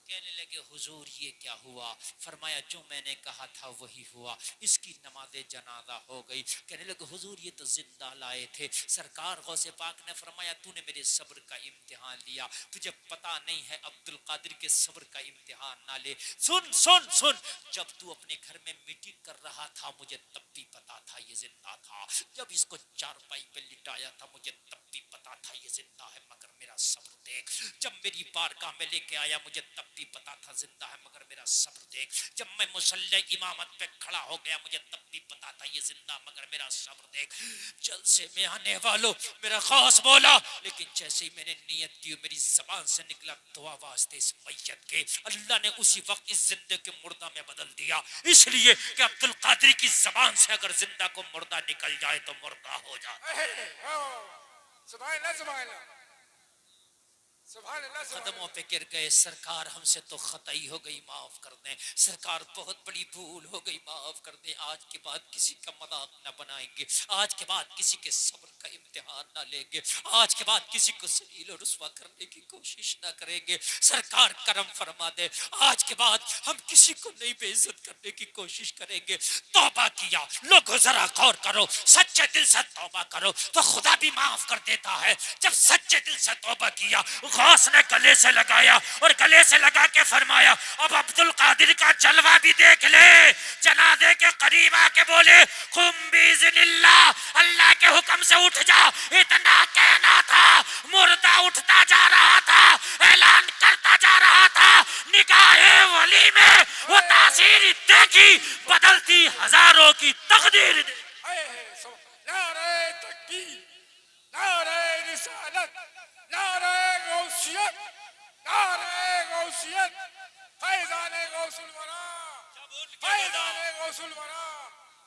Speaker 1: کہنے لگے حضور یہ کیا ہوا؟ فرمایا جو میں نے کہا تھا وہی ہوا, اس کی نماز جنازہ ہو گئی. کہنے لگے حضور یہ تو زندہ لائے تھے. سرکار غوث پاک نے فرمایا تو نے میرے صبر کا امتحان لیا, تجھے پتا نہیں ہے عبد القادر کے صبر کا امتحان نہ لے. سن سن سن, جب تو اپنے گھر میں میٹنگ کر رہا تھا مجھے تب بھی پتا تھا یہ زندہ تھا. جب اس کو چارپائی پہ لٹایا تھا مجھے تب بھی پتا تھا یہ زندہ ہے, مگر میرا صبر دیکھ. جب میری بارگاہ میں لے کے آیا مجھے تب بھی پتا تھا زندہ ہے, مگر میرا صبر دیکھ. جب میں مصلی امامت پہ کھڑا ہو گیا مجھے تب بھی پتا تھا یہ زندہ, مگر میرا صبر دیکھ. جلسے میں آنے والوں میرا غوث بولا, لیکن جیسے ہی میں نے نیت کی میری زبان سے نکلا دعا واسطے اس میت کے, اللہ نے اسی وقت اس زندے کے مردہ میں بدل دیا. اس لیے کہ عبد القادر کی زبان سے اگر زندہ کو مردہ نکل جائے تو مردہ ہو جائے.
Speaker 2: سبحان اللہ سبحان اللہ سبحان اللہ.
Speaker 1: قدموں پہ گر گئے, سرکار ہم سے تو خطائی ہو گئی معاف کر دیں, سرکار بہت بڑی بھول ہو گئی معاف کر دیں. آج کے بعد کسی کا مذاق نہ بنائیں گے, آج کے بعد کسی کے صبر کا امتحان نہ لیں گے, آج کے بعد کسی کو ذلیل و رسوا کرنے کی کوشش نہ کریں گے. سرکار کرم فرما دے, آج کے بعد ہم کسی کو نہیں بے عزت کرنے کی کوشش کریں گے. توبہ کیا لوگ, ذرا غور کرو, سچے دل سے توبہ کرو تو خدا بھی معاف کر دیتا ہے. جب سچے دل سے توبہ کیا غوث نے گلے سے لگایا اور گلے سے لگا کے فرمایا اب عبد القادر کا جلوہ بھی دیکھ لے. جنازے کے قریب آ کے بولے قم باذن اللہ, اللہ کے حکم سے اٹھ جا. اتنا کہنا تھا مردہ اٹھتا جا رہا تھا, اعلان کرتا جا رہا تھا. نگاہ ولی میں وہ تاثیر دیکھی بدلتی ہزاروں کی تقدیر.
Speaker 2: نعرہ تکبیر, نعرہ رسالت, نعرہ غوثیت, نعرہ غوثیت, فیضان غوث الورا, فیضان غوث الورا.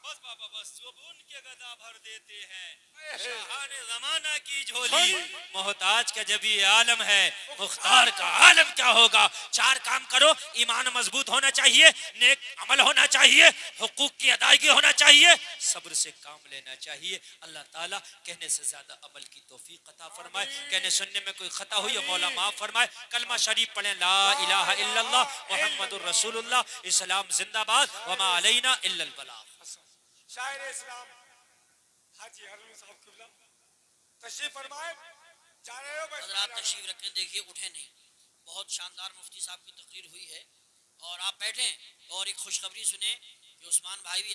Speaker 1: بس بابا بس, جب ان کے گدا بھر دیتے ہیں شاہان زمانہ کی جھولی, محتاج کا جب یہ عالم ہے مختار کا عالم کیا ہوگا. چار کام کرو, ایمان مضبوط ہونا چاہیے, نیک عمل ہونا چاہیے, حقوق کی ادائیگی ہونا چاہیے, صبر سے کام لینا چاہیے. اللہ تعالیٰ کہنے سے زیادہ عمل کی توفیق عطا فرمائے. کہنے سننے میں کوئی خطا ہوئی ہے مولا معاف فرمائے. کلمہ شریف پڑھیں لا الہ الا اللہ محمد الرسول اللہ, اسلام زندہ باد, وما علینا الا البلاغ.
Speaker 2: شاعر اسلام حاجی حرم صاحب قبلہ تشریف فرمائے. جا رہے ہو بس
Speaker 3: حضرات تشریف رکھیں, دیکھیے اٹھے نہیں. بہت شاندار مفتی صاحب کی تقریر ہوئی ہے اور آپ بیٹھیں اور ایک خوشخبری سنیں کہ عثمان بھائی بھی